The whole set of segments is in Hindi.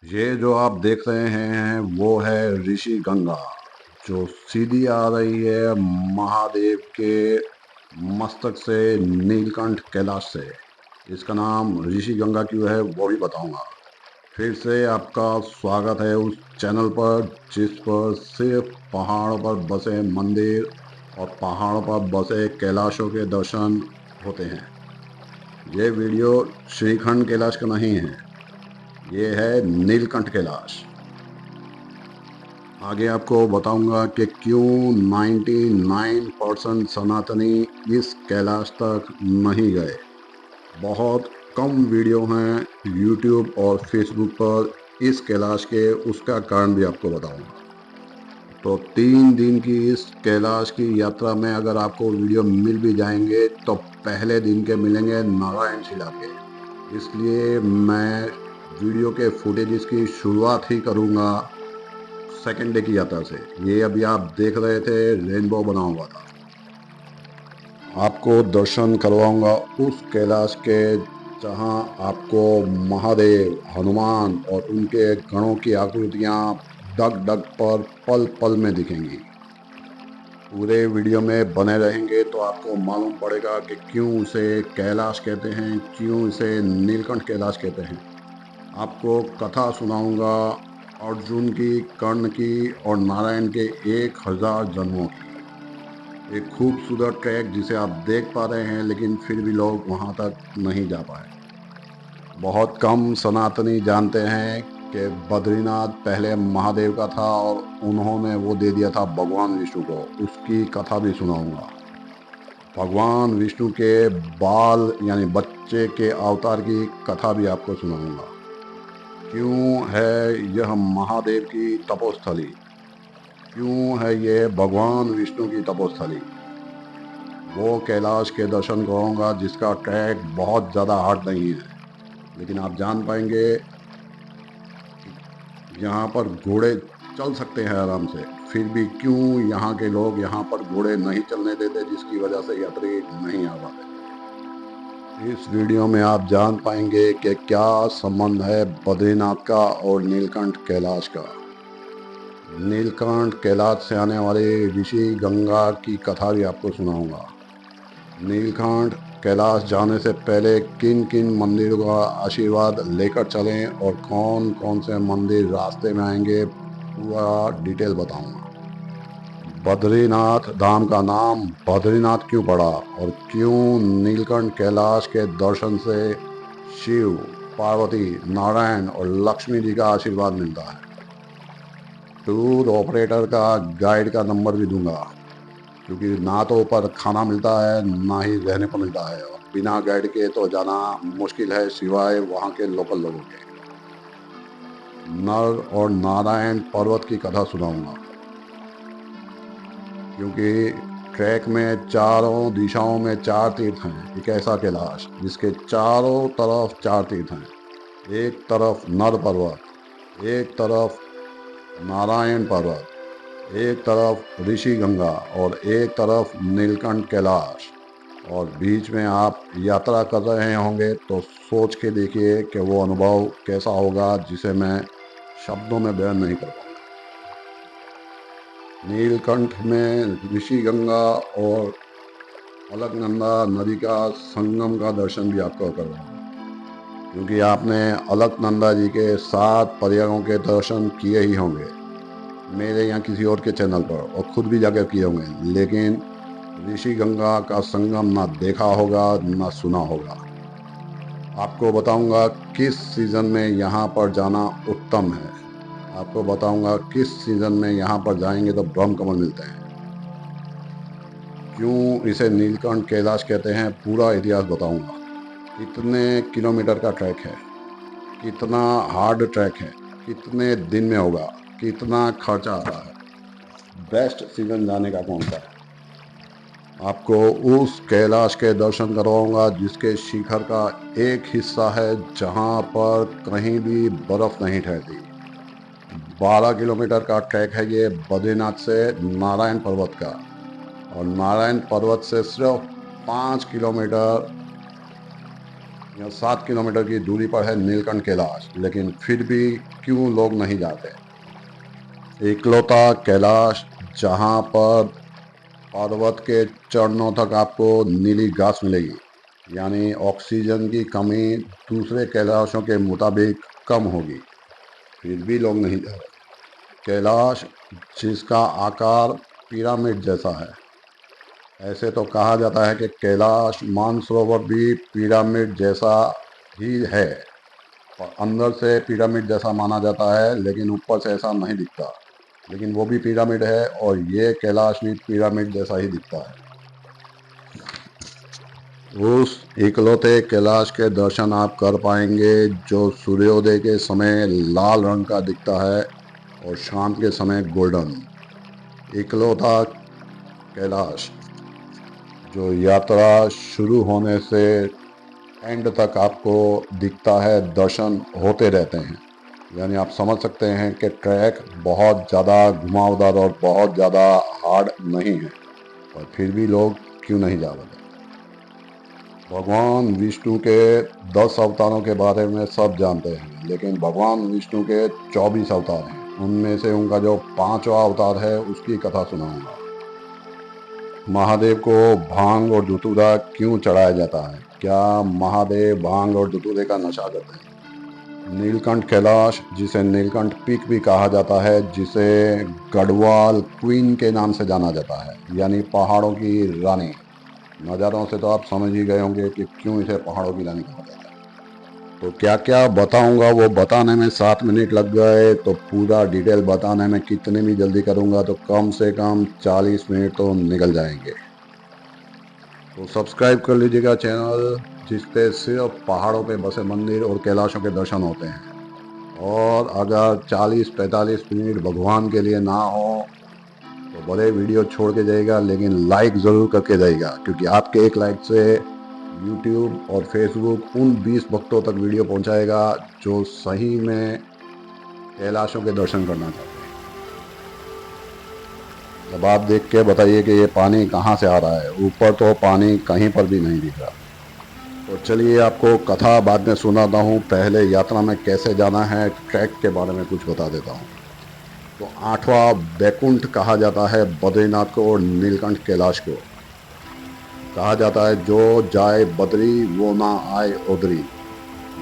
ये जो आप देख रहे हैं वो है ऋषि गंगा, जो सीधी आ रही है महादेव के मस्तक से, नीलकंठ कैलाश से। इसका नाम ऋषि गंगा क्यों है वो भी बताऊंगा। फिर से आपका स्वागत है उस चैनल पर जिस पर सिर्फ पहाड़ों पर बसे मंदिर और पहाड़ों पर बसे कैलाशों के दर्शन होते हैं। ये वीडियो श्रीखंड कैलाश का नहीं है, ये है नीलकंठ कैलाश। आगे आपको बताऊंगा कि क्यों 99% सनातनी इस कैलाश तक नहीं गए। बहुत कम वीडियो हैं यूट्यूब और फेसबुक पर इस कैलाश के, उसका कारण भी आपको बताऊंगा। तो 3 दिन की इस कैलाश की यात्रा में अगर आपको वीडियो मिल भी जाएंगे तो पहले दिन के मिलेंगे नारायण शिला के। इसलिए मैं वीडियो के फुटेजेस की शुरुआत ही करूंगा सेकेंड डे की यात्रा से। ये अभी आप देख रहे थे रेनबो बना हुआ था। आपको दर्शन करवाऊंगा उस कैलाश के जहां आपको महादेव, हनुमान और उनके गणों की आकृतियां डग डग पर पल पल में दिखेंगी। पूरे वीडियो में बने रहेंगे तो आपको मालूम पड़ेगा कि क्यों उसे कैलाश कहते हैं, क्यों इसे नीलकंठ कैलाश कहते हैं। आपको कथा सुनाऊंगा अर्जुन की, कर्ण की और नारायण के 1000 जन्मों की। एक खूबसूरत ट्रैक जिसे आप देख पा रहे हैं, लेकिन फिर भी लोग वहां तक नहीं जा पाए। बहुत कम सनातनी जानते हैं कि बद्रीनाथ पहले महादेव का था और उन्होंने वो दे दिया था भगवान विष्णु को। उसकी कथा भी सुनाऊंगा। भगवान विष्णु के बाल यानी बच्चे के अवतार की कथा भी आपको सुनाऊंगा। क्यों है यह महादेव की तपोस्थली, क्यों है ये भगवान विष्णु की तपोस्थली। वो कैलाश के दर्शन कराऊंगा जिसका ट्रैक बहुत ज़्यादा हार्ड नहीं है, लेकिन आप जान पाएंगे यहाँ पर घोड़े चल सकते हैं आराम से। फिर भी क्यों यहाँ के लोग यहाँ पर घोड़े नहीं चलने देते, जिसकी वजह से यात्री नहीं आ पाते। इस वीडियो में आप जान पाएंगे कि क्या संबंध है बद्रीनाथ का और नीलकंठ कैलाश का। नीलकंठ कैलाश से आने वाले ऋषि गंगा की कथा भी आपको सुनाऊंगा। नीलकंठ कैलाश जाने से पहले किन किन मंदिरों का आशीर्वाद लेकर चलें और कौन कौन से मंदिर रास्ते में आएंगे, पूरा डिटेल बताऊंगा। बद्रीनाथ धाम का नाम बद्रीनाथ क्यों पड़ा और क्यों नीलकंठ कैलाश के दर्शन से शिव, पार्वती, नारायण और लक्ष्मी जी का आशीर्वाद मिलता है। टूर ऑपरेटर का गाइड का नंबर भी दूंगा, क्योंकि ना तो ऊपर खाना मिलता है ना ही रहने को मिलता है, और बिना गाइड के तो जाना मुश्किल है सिवाय वहाँ के लोकल लोगों के। नर और नारायण पर्वत की कथा सुनाऊंगा, क्योंकि ट्रैक में चारों दिशाओं में 4 तीर्थ हैं। एक ऐसा कैलाश जिसके चारों तरफ 4 तीर्थ हैं। एक तरफ नर पर्वत, एक तरफ नारायण पर्वत, एक तरफ ऋषि गंगा और एक तरफ नीलकंठ कैलाश। और बीच में आप यात्रा कर रहे होंगे तो सोच के देखिए कि वो अनुभव कैसा होगा जिसे मैं शब्दों में बयान नहीं कर पाऊंगा। नीलकंठ में ऋषि गंगा और अलकनंदा नदी का संगम का दर्शन भी आपको करवाऊंगा, क्योंकि आपने अलकनंदा जी के 7 पर्यायों के दर्शन किए ही होंगे मेरे या किसी और के चैनल पर, और खुद भी जाकर किए होंगे, लेकिन ऋषि गंगा का संगम ना देखा होगा ना सुना होगा। आपको बताऊंगा किस सीज़न में यहाँ पर जाना उत्तम है। आपको बताऊंगा किस सीज़न में यहाँ पर जाएंगे तो ब्रह्म कमल मिलते हैं। क्यों इसे नीलकंठ कैलाश कहते हैं, पूरा इतिहास बताऊंगा। कितने किलोमीटर का ट्रैक है, कितना हार्ड ट्रैक है, कितने दिन में होगा, कितना खर्चा आता है, बेस्ट सीज़न जाने का कौन सा है। आपको उस कैलाश के दर्शन करवाऊंगा जिसके शिखर का एक हिस्सा है जहां पर कहीं भी बर्फ नहीं ठहरती। 12 किलोमीटर का ट्रैक है ये बद्रीनाथ से नारायण पर्वत का, और नारायण पर्वत से सिर्फ 5 किलोमीटर यहाँ 7 किलोमीटर की दूरी पर है नीलकंठ कैलाश, लेकिन फिर भी क्यों लोग नहीं जाते? एकलौता कैलाश जहाँ पर पर्वत के चरणों तक आपको नीली घास मिलेगी, यानी ऑक्सीजन की कमी दूसरे कैलाशों के मुताबिक कम होगी, फिर भी लोग नहीं जा रहे। कैलाश जिसका आकार पिरामिड जैसा है, ऐसे तो कहा जाता है कि कैलाश मानसरोवर भी पिरामिड जैसा ही है, और अंदर से पिरामिड जैसा माना जाता है, लेकिन ऊपर से ऐसा नहीं दिखता। लेकिन वो भी पिरामिड है और ये कैलाश भी पिरामिड जैसा ही दिखता है। उस इकलौते कैलाश के दर्शन आप कर पाएंगे जो सूर्योदय के समय लाल रंग का दिखता है और शाम के समय गोल्डन। इकलौता कैलाश जो यात्रा शुरू होने से एंड तक आपको दिखता है, दर्शन होते रहते हैं। यानी आप समझ सकते हैं कि ट्रैक बहुत ज़्यादा घुमावदार और बहुत ज़्यादा हार्ड नहीं है, और फिर भी लोग क्यों नहीं जा रहे? भगवान विष्णु के 10 अवतारों के बारे में सब जानते हैं, लेकिन भगवान विष्णु के 24 अवतार हैं। उनमें से उनका जो 5वां अवतार है उसकी कथा सुनाऊंगा। महादेव को भांग और धतूरा क्यों चढ़ाया जाता है? क्या महादेव भांग और धतूरे का नशा करते हैं? नीलकंठ कैलाश, जिसे नीलकंठ पीक भी कहा जाता है, जिसे गढ़वाल क्वीन के नाम से जाना जाता है, यानी पहाड़ों की रानी। नज़ारों से तो आप समझ ही गए होंगे कि क्यों इसे पहाड़ों की रानी कहा जाता है। तो क्या क्या बताऊंगा वो बताने में 7 मिनट लग गए, तो पूरा डिटेल बताने में कितने भी जल्दी करूंगा तो कम से कम 40 मिनट तो निकल जाएंगे। तो सब्सक्राइब कर लीजिएगा चैनल, जिसपे सिर्फ पहाड़ों पे बसे मंदिर और कैलाशों के दर्शन होते हैं। और अगर 40-45 मिनट भगवान के लिए ना हो तो भले वीडियो छोड़ के जाइएगा, लेकिन लाइक ज़रूर करके जाइएगा, क्योंकि आपके एक लाइक से यूट्यूब और फेसबुक उन 20 भक्तों तक वीडियो पहुंचाएगा जो सही में कैलाशों के दर्शन करना चाहते हैं। अब आप देख के बताइए कि ये पानी कहाँ से आ रहा है। ऊपर तो पानी कहीं पर भी नहीं दिख रहा। तो चलिए आपको कथा बाद में सुनाता हूँ, पहले यात्रा में कैसे जाना है, ट्रैक के बारे में कुछ बता देता हूँ। तो 8वां बैकुंठ कहा जाता है बद्रीनाथ को और नीलकंठ कैलाश को। कहा जाता है जो जाए बद्री वो ना आए उधरी,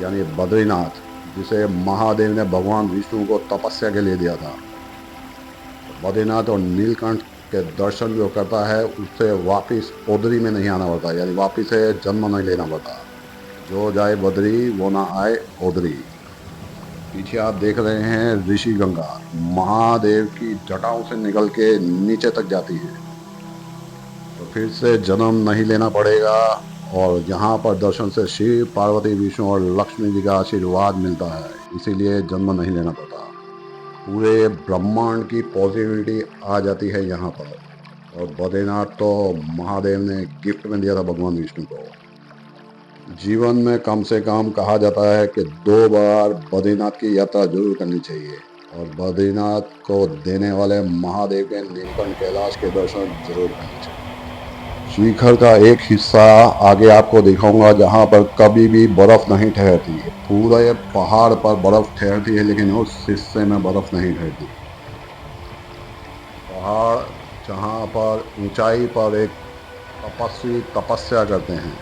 यानी बद्रीनाथ जिसे महादेव ने भगवान विष्णु को तपस्या के लिए दिया था। बद्रीनाथ और नीलकंठ के दर्शन जो करता है उससे वापस ओदरी में नहीं आना पड़ता, यानी वापस से जन्म नहीं लेना पड़ता। जो जाए बद्री वो ना आए ओदरी। पीछे आप देख रहे हैं ऋषि गंगा महादेव की जटाओं से निकल के नीचे तक जाती है, तो फिर से जन्म नहीं लेना पड़ेगा। और यहाँ पर दर्शन से शिव पार्वती विष्णु और लक्ष्मी जी का आशीर्वाद मिलता है, इसीलिए जन्म नहीं लेना पड़ता। पूरे ब्रह्मांड की पॉजिटिविटी आ जाती है यहाँ पर। और बद्रीनाथ तो महादेव ने गिफ्ट में दिया था भगवान विष्णु को। जीवन में कम से कम कहा जाता है कि 2 बार बद्रीनाथ की यात्रा जरूर करनी चाहिए, और बद्रीनाथ को देने वाले महादेव के नीलकंठ कैलाश के दर्शन जरूर करने चाहिए। शिखर का एक हिस्सा आगे आपको दिखाऊंगा जहाँ पर कभी भी बर्फ नहीं ठहरती है। पूरा ये पहाड़ पर बर्फ ठहरती है, लेकिन उस हिस्से में बर्फ नहीं ठहरती। पहाड़ जहाँ पर ऊंचाई पर एक तपस्वी तपस्या करते हैं,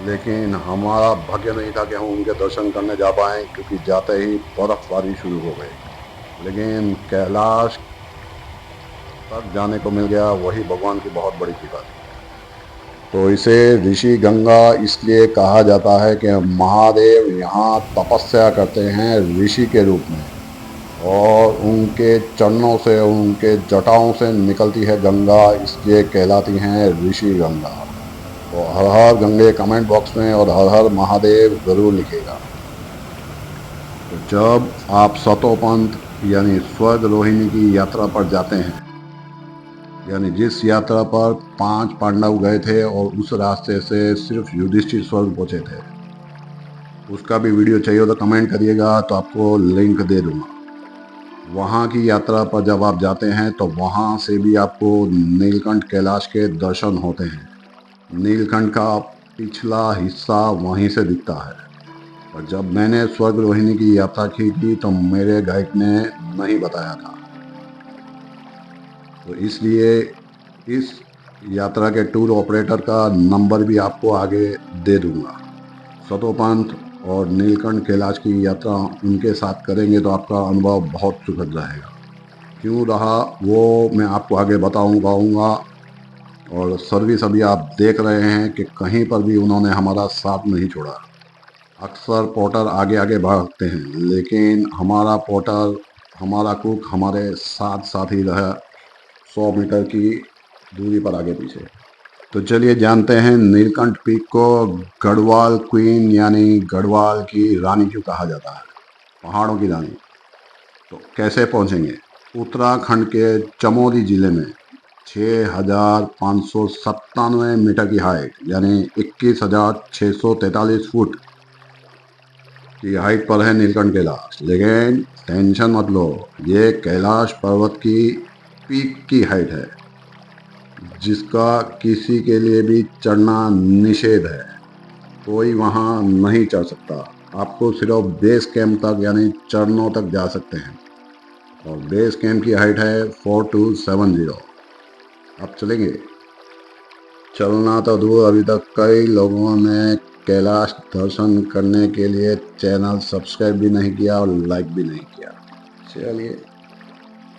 लेकिन हमारा भाग्य नहीं था कि हम उनके दर्शन करने जा पाएँ, क्योंकि जाते ही बर्फबारी शुरू हो गई। लेकिन कैलाश तक जाने को मिल गया, वही भगवान की बहुत बड़ी कृपा थी। तो इसे ऋषि गंगा इसलिए कहा जाता है कि महादेव यहाँ तपस्या करते हैं ऋषि के रूप में, और उनके चरणों से उनके जटाओं से निकलती है गंगा, इसलिए कहलाती हैं ऋषि गंगा। तो हर हर गंगे कमेंट बॉक्स में और हर हर महादेव ज़रूर लिखेगा। तो जब आप सतोपंथ यानी स्वर्ग रोहिणी की यात्रा पर जाते हैं, यानी जिस यात्रा पर 5 पांडव गए थे और उस रास्ते से सिर्फ युधिष्ठिर स्वर्ग पहुंचे थे, उसका भी वीडियो चाहिए हो तो कमेंट करिएगा, तो आपको लिंक दे दूंगा। वहाँ की यात्रा पर जब आप जाते हैं तो वहाँ से भी आपको नीलकंठ कैलाश के दर्शन होते हैं। नीलकंठ का पिछला हिस्सा वहीं से दिखता है। और जब मैंने स्वर्ग रोहिणी की यात्रा की थी तो मेरे गाइड ने नहीं बताया था, तो इसलिए इस यात्रा के टूर ऑपरेटर का नंबर भी आपको आगे दे दूंगा। सतोपंथ और नीलकंठ कैलाश की यात्रा उनके साथ करेंगे तो आपका अनुभव बहुत सुखद रहेगा। क्यों रहा वो मैं आपको आगे बताऊंगा। और सर्विस अभी आप देख रहे हैं कि कहीं पर भी उन्होंने हमारा साथ नहीं छोड़ा। अक्सर पोर्टर आगे आगे भागते हैं, लेकिन हमारा पोर्टर, हमारा कुक हमारे साथ साथ ही रहा 100 मीटर की दूरी पर आगे पीछे। तो चलिए जानते हैं नीलकंठ पीक को गढ़वाल क्वीन यानी गढ़वाल की रानी क्यों कहा जाता है, पहाड़ों की रानी। तो कैसे पहुंचेंगे? उत्तराखंड के चमोली जिले में 6,597 मीटर की हाइट यानी 21,643 फुट की हाइट पर है नीलकंठ कैलाश। लेकिन टेंशन मत लो, ये कैलाश पर्वत की पीक की हाइट है जिसका किसी के लिए भी चढ़ना निषेध है। कोई वहाँ नहीं चढ़ सकता। आपको सिर्फ बेस कैंप तक यानी चरणों तक जा सकते हैं। और बेस कैंप की हाइट है 4270। आप चलेंगे? चलना तो दूर, अभी तक कई लोगों ने कैलाश दर्शन करने के लिए चैनल सब्सक्राइब भी नहीं किया और लाइक भी नहीं किया। चलिए,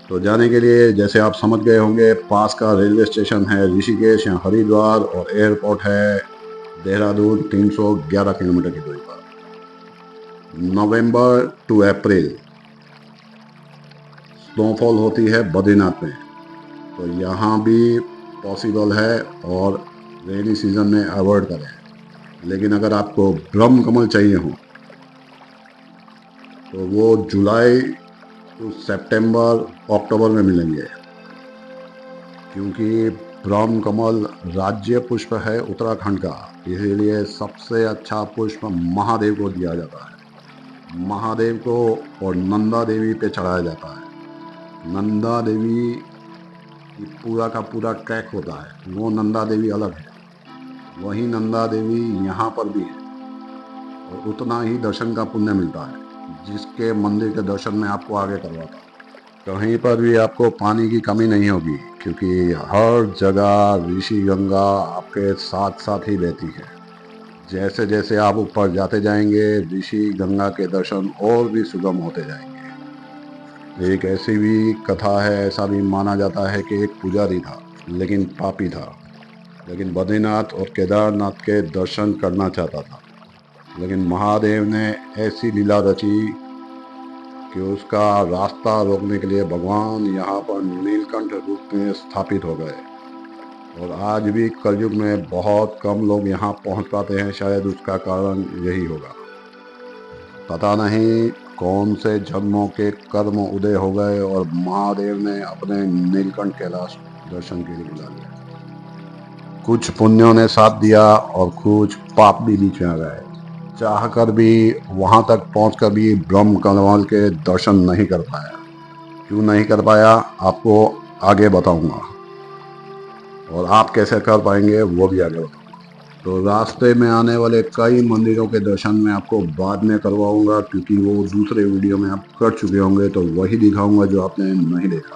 तो जाने के लिए जैसे आप समझ गए होंगे, पास का रेलवे स्टेशन है ऋषिकेश या हरिद्वार और एयरपोर्ट है देहरादून 311 किलोमीटर की दूरी पर। नवंबर टू अप्रैल स्नोफॉल होती है बद्रीनाथ में, तो यहाँ भी पॉसिबल है और रेनी सीजन में अवॉइड करें। लेकिन अगर आपको ब्रह्म कमल चाहिए हो तो वो जुलाई टू सितंबर अक्टूबर में मिलेंगे, क्योंकि ब्रह्म कमल राज्य पुष्प है उत्तराखंड का, इसीलिए सबसे अच्छा पुष्प महादेव को दिया जाता है। महादेव को और नंदा देवी पे चढ़ाया जाता है। नंदा देवी की पूरा का पूरा ट्रैक होता है, वो नंदा देवी अलग है। वही नंदा देवी यहाँ पर भी है और उतना ही दर्शन का पुण्य मिलता है जिसके मंदिर के दर्शन में आपको आगे करवाता है। कहीं पर भी आपको पानी की कमी नहीं होगी, क्योंकि हर जगह ऋषि गंगा आपके साथ साथ ही बहती है। जैसे जैसे आप ऊपर जाते जाएंगे ऋषि गंगा के दर्शन और भी सुगम होते जाएंगे। एक ऐसी भी कथा है, ऐसा भी माना जाता है कि एक पुजारी था लेकिन पापी था, लेकिन बद्रीनाथ और केदारनाथ के दर्शन करना चाहता था। लेकिन महादेव ने ऐसी लीला रची कि उसका रास्ता रोकने के लिए भगवान यहाँ पर नीलकंठ रूप में स्थापित हो गए। और आज भी कलयुग में बहुत कम लोग यहाँ पहुँच पाते हैं, शायद उसका कारण यही होगा। पता नहीं कौन से जन्मों के कर्म उदय हो गए और महादेव ने अपने नीलकंठ कैलाश दर्शन के लिए बुला लिया। कुछ पुण्यों ने साथ दिया और कुछ पाप भी बीच में आ गए। चाहकर भी वहां तक पहुंचकर भी ब्रह्म कमल के दर्शन नहीं कर पाया। क्यों नहीं कर पाया आपको आगे बताऊंगा, और आप कैसे कर पाएंगे वो भी आगे बताऊंगा। तो रास्ते में आने वाले कई मंदिरों के दर्शन मैं आपको बाद में करवाऊंगा, क्योंकि वो दूसरे वीडियो में आप कर चुके होंगे, तो वही दिखाऊंगा जो आपने नहीं देखा।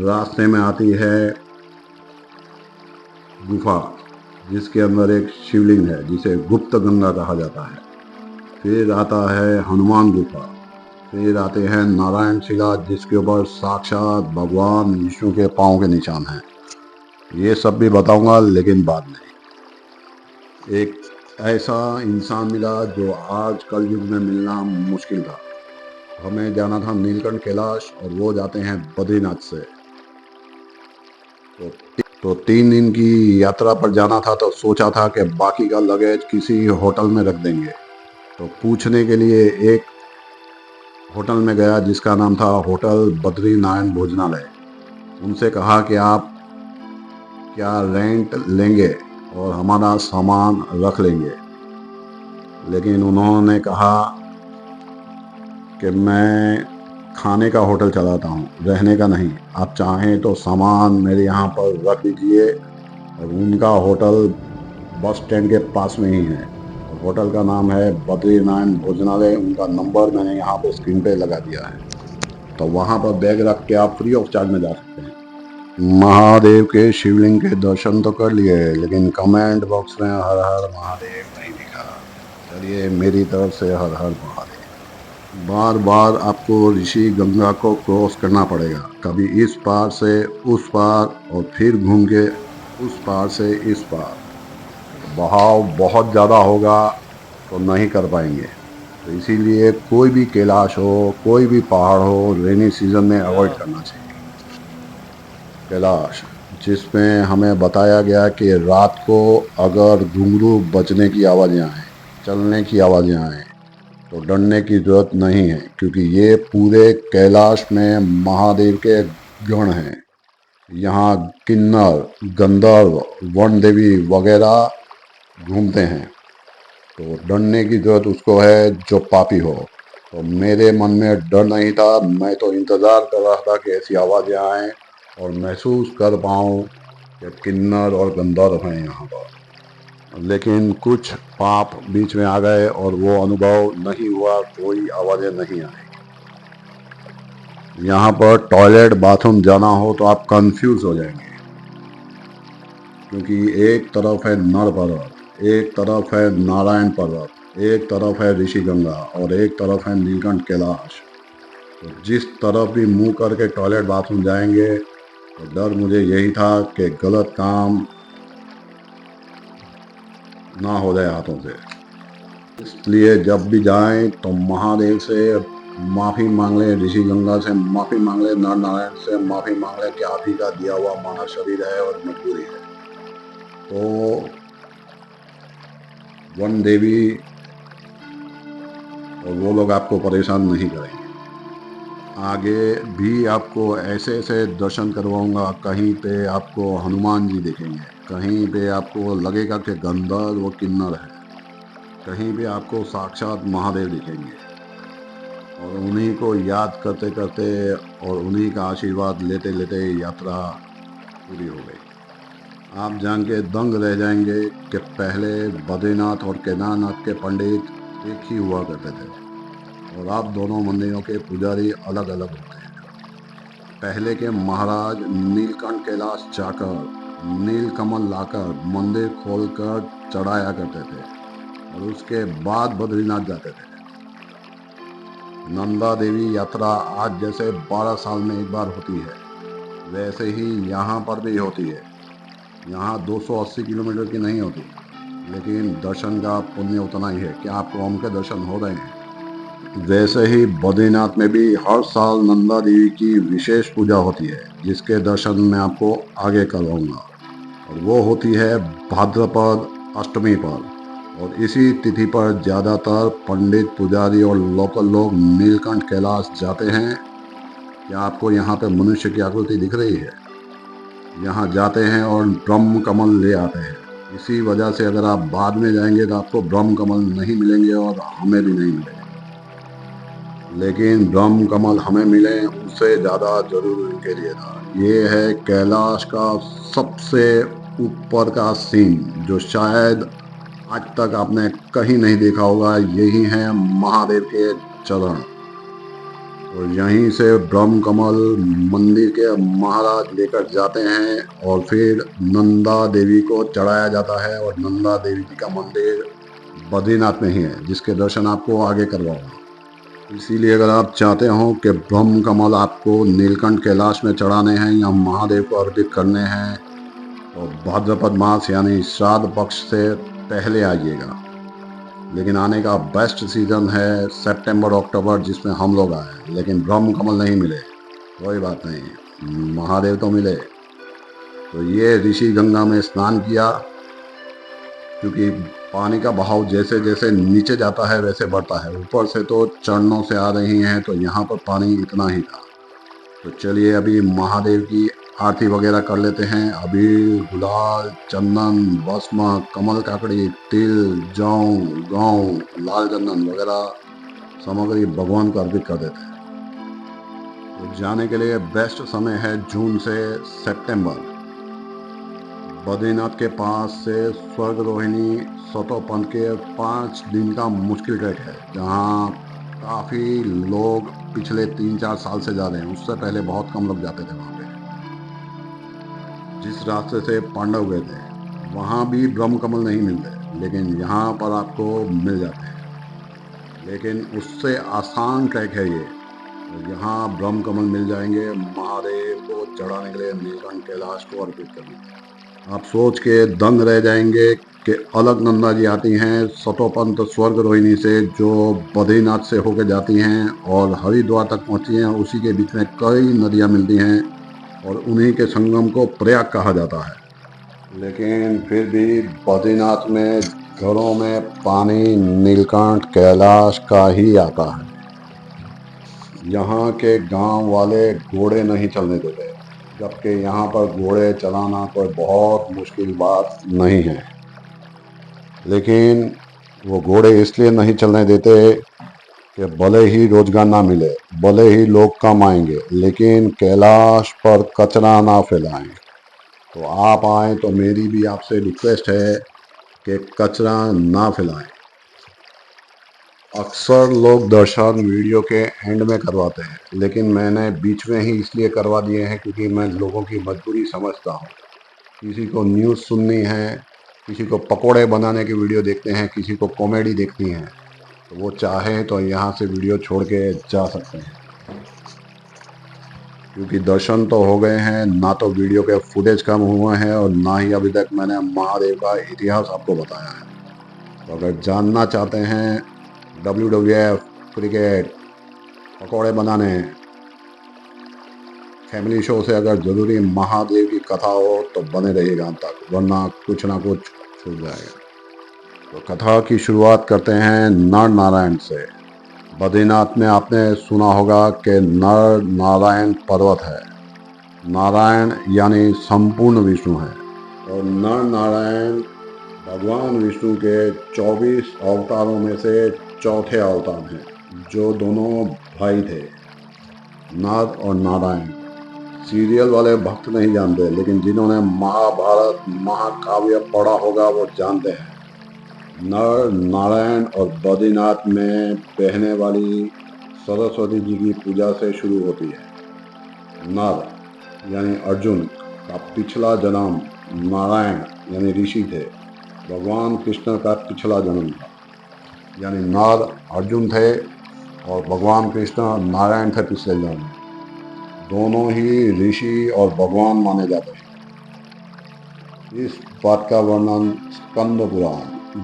रास्ते में आती है गुफा जिसके अंदर एक शिवलिंग है जिसे गुप्त गंगा कहा जाता है। फिर आता है हनुमान गुफा। फिर आते हैं नारायण शिला जिसके ऊपर साक्षात भगवान विष्णु के पांव के निशान हैं। ये सब भी बताऊंगा लेकिन बाद में। एक ऐसा इंसान मिला जो आज कलयुग में मिलना मुश्किल था। हमें जाना था नीलकंठ कैलाश और वो जाते हैं बद्रीनाथ से। तो 3 दिन की यात्रा पर जाना था, तो सोचा था कि बाकी का लगेज किसी होटल में रख देंगे। तो पूछने के लिए एक होटल में गया जिसका नाम था होटल बद्री नारायण भोजनालय। उनसे कहा कि आप क्या रेंट लेंगे और हमारा सामान रख लेंगे। लेकिन उन्होंने कहा कि मैं खाने का होटल चलाता हूँ, रहने का नहीं। आप चाहें तो सामान मेरे यहाँ पर रख दीजिए। और उनका होटल बस स्टैंड के पास में ही है। और होटल का नाम है बद्रीनारायण भोजनालय। उनका नंबर मैंने यहाँ पे स्क्रीन पे लगा दिया है, तो वहाँ पर बैग रख के आप फ्री ऑफ चार्ज में जा सकते हैं। महादेव के शिवलिंग के दर्शन तो कर लिए, लेकिन कमेंट बॉक्स में हर हर महादेव नहीं दिखा। चलिए, मेरी तरफ से हर हर महादेव। बार बार आपको ऋषि गंगा को क्रॉस करना पड़ेगा, कभी इस पार से उस पार और फिर घूम के उस पार से इस पार। बहाव बहुत ज़्यादा होगा तो नहीं कर पाएंगे, तो इसीलिए कोई भी कैलाश हो, कोई भी पहाड़ हो, रेनी सीजन में अवॉइड करना चाहिए। कैलाश, जिसमें हमें बताया गया कि रात को अगर घुंघरू बजने की आवाज़ें आए, चलने की आवाज़ें आए, तो डरने की जरूरत नहीं है, क्योंकि ये पूरे कैलाश में महादेव के गण हैं। यहाँ किन्नर, गंधर्व, वन देवी वगैरह घूमते हैं, तो डरने की जरूरत उसको है जो पापी हो। तो मेरे मन में डर नहीं था, मैं तो इंतज़ार कर रहा था कि ऐसी आवाज़ें आएँ और महसूस कर पाऊँ कि किन्नर और गंधर्व हैं यहाँ पर। लेकिन कुछ पाप बीच में आ गए और वो अनुभव नहीं हुआ, कोई आवाज़ें नहीं आई। यहाँ पर टॉयलेट बाथरूम जाना हो तो आप कंफ्यूज हो जाएंगे, क्योंकि एक तरफ है नर पर्वत, एक तरफ है नारायण पर्वत, एक तरफ है ऋषि गंगा और एक तरफ है नीलकंठ कैलाश। तो जिस तरफ भी मुंह करके टॉयलेट बाथरूम जाएंगे, तो डर मुझे यही था कि गलत काम ना हो जाए हाथों से। इसलिए जब भी जाएं तो महादेव से माफ़ी मांग लें, ऋषि गंगा से माफ़ी मांग लें, नर नारायण से माफ़ी मांग लें कि आप ही का दिया हुआ मानव शरीर है और मजबूरी है। तो वन देवी और वो लोग आपको परेशान नहीं करेंगे। आगे भी आपको ऐसे ऐसे दर्शन करवाऊंगा। कहीं पे आपको हनुमान जी दिखेंगे, कहीं पे आपको लगेगा कि गंधर्व वो किन्नर है, कहीं पे आपको साक्षात महादेव दिखेंगे। और उन्हीं को याद करते करते और उन्हीं का आशीर्वाद लेते लेते यात्रा पूरी हो गई। आप जान के दंग रह जाएंगे कि पहले बद्रीनाथ और केदारनाथ के पंडित एक ही हुआ करते थे, और आप दोनों मंदिरों के पुजारी अलग अलग होते हैं। पहले के महाराज नीलकंठ कैलाश जाकर नील कमल लाकर मंदिर खोलकर चढ़ाया करते थे, और उसके बाद बद्रीनाथ जाते थे। नंदा देवी यात्रा आज जैसे 12 साल में एक बार होती है, वैसे ही यहाँ पर भी होती है। यहाँ 280 किलोमीटर की नहीं होती, लेकिन दर्शन का पुण्य उतना ही है कि आपको उनके दर्शन हो रहे हैं। वैसे ही बद्रीनाथ में भी हर साल नंदा देवी की विशेष पूजा होती है, जिसके दर्शन मैं आपको आगे करवाऊंगा। और वो होती है भाद्रपद अष्टमी पर, और इसी तिथि पर ज़्यादातर पंडित, पुजारी और लोकल लोग नीलकंठ कैलाश जाते हैं। क्या आपको यहाँ पे मनुष्य की आकृति दिख रही है? यहाँ जाते हैं और ब्रह्म कमल ले आते हैं। इसी वजह से अगर आप बाद में जाएंगे तो आपको ब्रह्म कमल नहीं मिलेंगे और हमें भी नहीं मिलेंगे, लेकिन ब्रह्म कमल हमें मिले उससे ज़्यादा जरूरी उनके लिए था। ये है कैलाश का सबसे ऊपर का सीन, जो शायद आज तक आपने कहीं नहीं देखा होगा। यही है महादेव के चरण, और यहीं से ब्रह्म कमल मंदिर के महाराज लेकर जाते हैं और फिर नंदा देवी को चढ़ाया जाता है। और नंदा देवी जी का मंदिर बद्रीनाथ में ही है, जिसके दर्शन आपको आगे करवाऊंगा। इसीलिए अगर आप चाहते हो कि ब्रह्म कमल आपको नीलकंठ कैलाश में चढ़ाने हैं या महादेव को अर्पित करने हैं, तो भाद्रपद मास यानी श्राद्ध पक्ष से पहले आइएगा। लेकिन आने का बेस्ट सीज़न है सितंबर अक्टूबर, जिसमें हम लोग आए, लेकिन ब्रह्म कमल नहीं मिले। कोई बात नहीं, महादेव तो मिले। तो ये ऋषि गंगा में स्नान किया, क्योंकि पानी का बहाव जैसे जैसे नीचे जाता है वैसे बढ़ता है। ऊपर से तो चरणों से आ रही हैं, तो यहाँ पर पानी इतना ही था। तो चलिए अभी महादेव की आरती वगैरह कर लेते हैं। अबीर, गुलाल, चंदन, भस्म, कमल काकड़ी, तिल, जौ, गाँव, लाल चंदन वगैरह सामग्री भगवान को अर्पित कर देते हैं। तो जाने के लिए बेस्ट समय है जून से सितंबर। बद्रीनाथ के पास से स्वर्ग रोहिणी सतोपंथ के 5 दिन का मुश्किल ट्रैक है, जहाँ काफ़ी लोग पिछले 3-4 साल से जा रहे हैं। उससे पहले बहुत कम लोग जाते थे वहाँ पे। जिस रास्ते से पांडव गए थे वहाँ भी ब्रह्म कमल नहीं मिलते, लेकिन यहाँ पर आपको मिल जाते हैं। लेकिन उससे आसान ट्रैक है ये। और यहाँ ब्रह्म कमल मिल जाएंगे महादेव को चढ़ाने के लिए, नीलकंठ कैलाश को अर्पित करने के लिए। आप सोच के दंग रह जाएंगे कि अलकनंदा जी आती हैं सतोपंथ स्वर्ग रोहिणी से, जो बद्रीनाथ से होकर जाती हैं और हरिद्वार तक पहुँचती हैं। उसी के बीच में कई नदियाँ मिलती हैं और उन्हीं के संगम को प्रयाग कहा जाता है। लेकिन फिर भी बद्रीनाथ में घरों में पानी नीलकंठ कैलाश का ही आता है। यहाँ के गांव वाले घोड़े नहीं चलने देते, जबकि यहाँ पर घोड़े चलाना कोई बहुत मुश्किल बात नहीं है। लेकिन वो घोड़े इसलिए नहीं चलने देते कि भले ही रोजगार ना मिले, भले ही लोग कम आएंगे, लेकिन कैलाश पर कचरा ना फैलाएं। तो आप आए तो मेरी भी आपसे रिक्वेस्ट है कि कचरा ना फैलाएं। अक्सर लोग दर्शन वीडियो के एंड में करवाते हैं, लेकिन मैंने बीच में ही इसलिए करवा दिए हैं क्योंकि मैं लोगों की मजबूरी समझता हूँ। किसी को न्यूज़ सुननी है, किसी को पकोड़े बनाने की वीडियो देखते हैं, किसी को कॉमेडी देखनी है, तो वो चाहे तो यहाँ से वीडियो छोड़ के जा सकते हैं। क्योंकि दर्शन तो हो गए हैं, ना तो वीडियो के फुटेज कम हुए हैं और ना ही अभी तक मैंने महादेव का इतिहास आपको बताया है। तो अगर जानना चाहते हैं WWF, क्रिकेट, पकौड़े बनाने, फैमिली शो से अगर ज़रूरी महादेव की कथा हो तो बने रहिएगा अंत तक, वरना कुछ ना कुछ छूट जाएगा। तो कथा की शुरुआत करते हैं नर नारायण से। बद्रीनाथ में आपने सुना होगा कि नर नारायण पर्वत है। नारायण यानी संपूर्ण विष्णु है और नर नारायण भगवान विष्णु के 24 अवतारों में से चौथे अवतार हैं, जो दोनों भाई थे, नर और नारायण। सीरियल वाले भक्त नहीं जानते, लेकिन जिन्होंने महाभारत महाकाव्य पढ़ा होगा वो जानते हैं। नर नारायण और बद्रीनाथ में बहने वाली सरस्वती जी की पूजा से शुरू होती है। नर यानी अर्जुन का पिछला जन्म नारायण यानी ऋषि थे। भगवान कृष्ण का पिछला जन्म था, यानी नर अर्जुन थे और भगवान कृष्ण नारायण थे पिछले जन्म में। दोनों ही ऋषि और भगवान माने जाते हैं। इस बात का वर्णन स्कंद पुराण,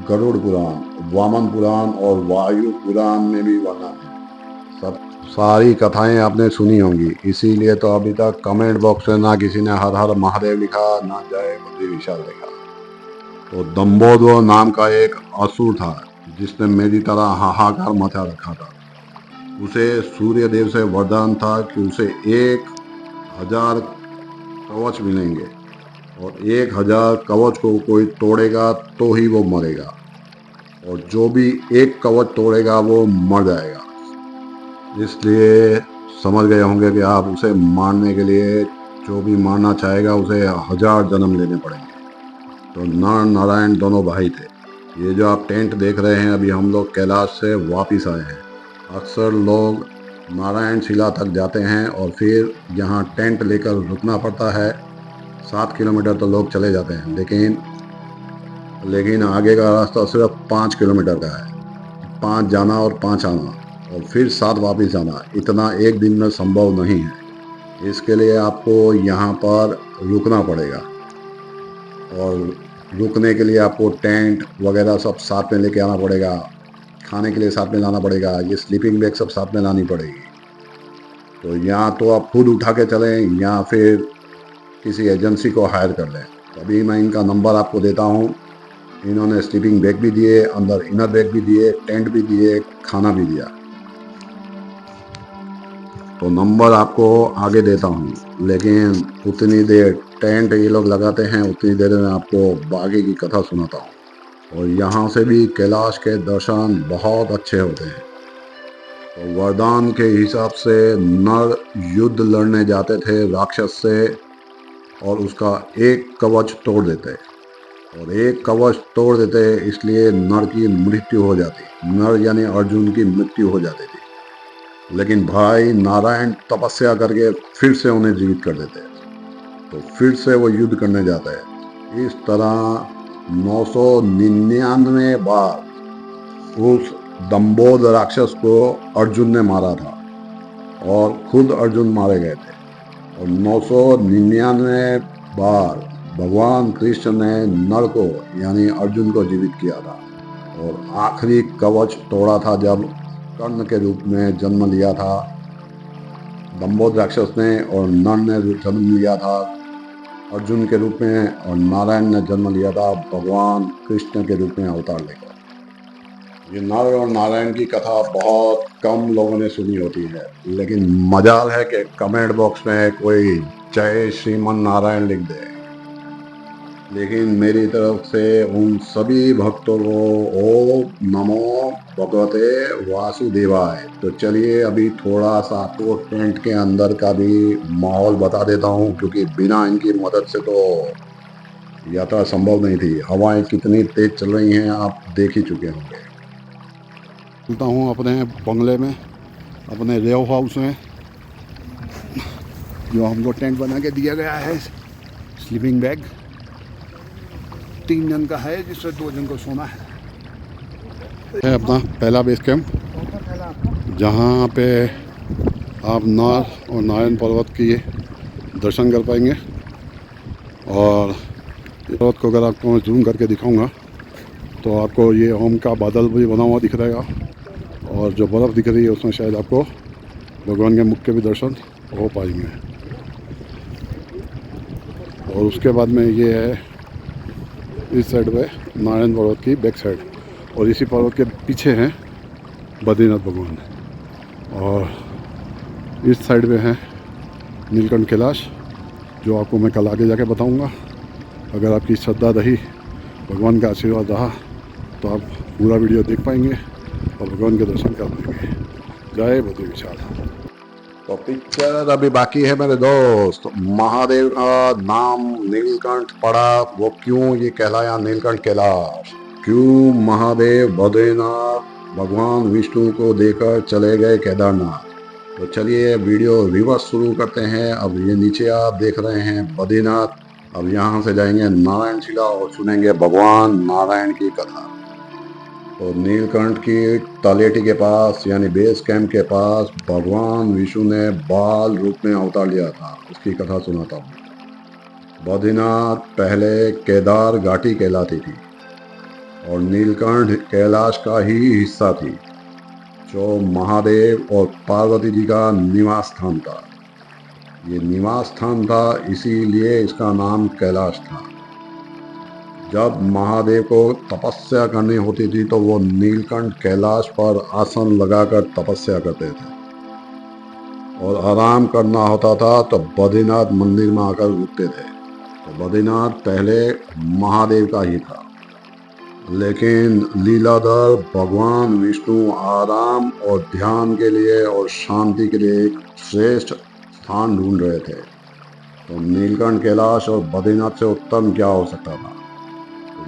गरुड़ पुराण, वामन पुराण और वायु पुराण में भी वर्णन है। सब सारी कथाएं आपने सुनी होंगी, इसीलिए तो अभी तक कमेंट बॉक्स में ना किसी ने हर हर महादेव लिखा, ना जय बद्री विशाल लिखा। तो दम्बोदर नाम का एक असुर था जिसने मेरी तरह हाहाकार मचा रखा था। उसे सूर्य देव से वरदान था कि उसे 1000 कवच मिलेंगे और 1000 कवच को कोई तोड़ेगा तो ही वो मरेगा, और जो भी एक कवच तोड़ेगा वो मर जाएगा। इसलिए समझ गए होंगे कि आप उसे मारने के लिए, जो भी मारना चाहेगा उसे 1000 जन्म लेने पड़ेंगे। तो नर नारायण दोनों भाई थे। ये जो आप टेंट देख रहे हैं, अभी हम लोग कैलाश से वापस आए हैं। अक्सर लोग नारायण शिला तक जाते हैं और फिर यहाँ टेंट लेकर रुकना पड़ता है। 7 किलोमीटर तो लोग चले जाते हैं, लेकिन आगे का रास्ता सिर्फ 5 किलोमीटर का है। 5 जाना और 5 आना और फिर 7 वापस जाना, इतना एक दिन में संभव नहीं है। इसके लिए आपको यहाँ पर रुकना पड़ेगा और रुकने के लिए आपको टेंट वगैरह सब साथ में लेके आना पड़ेगा। खाने के लिए साथ में लाना पड़ेगा, ये स्लीपिंग बैग सब साथ में लानी पड़ेगी। तो या तो आप खुद उठा के चलें या फिर किसी एजेंसी को हायर कर लें। तो अभी मैं इनका नंबर आपको देता हूँ। इन्होंने स्लीपिंग बैग भी दिए, अंदर इनर बैग भी दिए, टेंट भी दिए, खाना भी दिया। तो नंबर आपको आगे देता हूँ, लेकिन उतनी देर टेंट ये लोग लगाते हैं, उतनी देर में आपको बाकी की कथा सुनाता हूँ। और यहाँ से भी कैलाश के दर्शन बहुत अच्छे होते हैं। तो वरदान के हिसाब से नर युद्ध लड़ने जाते थे राक्षस से, और उसका एक कवच तोड़ देते। और एक कवच तोड़ देते इसलिए नर की मृत्यु हो जाती, नर यानी अर्जुन की मृत्यु हो जाती थी। लेकिन भाई नारायण तपस्या करके फिर से उन्हें जीवित कर देते, तो फिर से वो युद्ध करने जाते हैं। इस तरह 999 बार उस दम्बोद राक्षस को अर्जुन ने मारा था, और खुद अर्जुन मारे गए थे। और 999 बार भगवान कृष्ण ने नर को यानी अर्जुन को जीवित किया था। और आखिरी कवच तोड़ा था जब कर्ण के रूप में जन्म लिया था दम्बोद राक्षस ने, और नर ने जन्म लिया था अर्जुन के रूप में, और नारायण ने जन्म लिया था भगवान कृष्ण के रूप में अवतार लेकर। ये नर और नारायण की कथा बहुत कम लोगों ने सुनी होती है, लेकिन मजाल है कि कमेंट बॉक्स में कोई जय श्रीमन नारायण लिख दे। लेकिन मेरी तरफ से उन सभी भक्तों को ओम नमो भगवते वासुदेवाय। तो चलिए अभी थोड़ा सा आपको टेंट के अंदर का भी माहौल बता देता हूँ, क्योंकि बिना इनकी मदद से तो यात्रा संभव नहीं थी। हवाएं कितनी तेज चल रही हैं आप देख ही चुके होंगे। चलता हूँ अपने बंगले में, अपने रेव हाउस में, जो हमको टेंट बना के दिया गया है। स्लीपिंग बैग 3 जन का है, जिससे 2 जन को सोना है। अपना पहला बेस कैंप, जहाँ पे आप नार और नारायण पर्वत की दर्शन कर पाएंगे। और पर्वत को अगर आपको मैं जूम करके दिखाऊंगा तो आपको ये ओम का बादल भी बना हुआ दिख रहेगा, और जो बर्फ़ दिख रही है उसमें शायद आपको भगवान के मुख के भी दर्शन हो पाएंगे। और उसके बाद में ये है इस साइड पे नारायण पर्वत की बैक साइड, और इसी पर्वत के पीछे हैं बद्रीनाथ भगवान, और इस साइड में है नीलकंठ कैलाश, जो आपको मैं कल आगे जाके बताऊंगा। अगर आपकी श्रद्धा रही, भगवान का आशीर्वाद रहा, तो आप पूरा वीडियो देख पाएंगे और भगवान के दर्शन कर पाएंगे। जय बद्री विशाल। तो पिक्चर अभी बाकी है मेरे दोस्त। महादेव का नाम नीलकंठ पड़ा, वो क्यों ये कहलाया नीलकंठ कैलाश? क्यों महादेव बद्रीनाथ भगवान विष्णु को देकर चले गए केदारनाथ? तो चलिए वीडियो रिवर्स शुरू करते हैं। अब ये नीचे आप देख रहे हैं बद्रीनाथ, अब यहाँ से जाएंगे नारायण शिला और सुनेंगे भगवान नारायण की कथा। तो नीलकंठ की तलेटी के पास यानी बेस कैंप के पास भगवान विष्णु ने बाल रूप में अवतार लिया था, उसकी कथा सुनाता हूँ। बद्रीनाथ पहले केदार घाटी कहलाती थी, और नीलकंठ कैलाश का ही हिस्सा थी, जो महादेव और पार्वती जी का निवास स्थान था। ये निवास स्थान था, इसीलिए इसका नाम कैलाश था। जब महादेव को तपस्या करनी होती थी तो वो नीलकंठ कैलाश पर आसन लगाकर तपस्या करते थे, और आराम करना होता था तो बद्रीनाथ मंदिर में आकर रुकते थे। तो बद्रीनाथ पहले महादेव का ही था, लेकिन लीलाधर भगवान विष्णु आराम और ध्यान के लिए और शांति के लिए एक श्रेष्ठ स्थान ढूंढ रहे थे। तो नीलकंठ कैलाश और बद्रीनाथ से उत्तम क्या हो सकता था?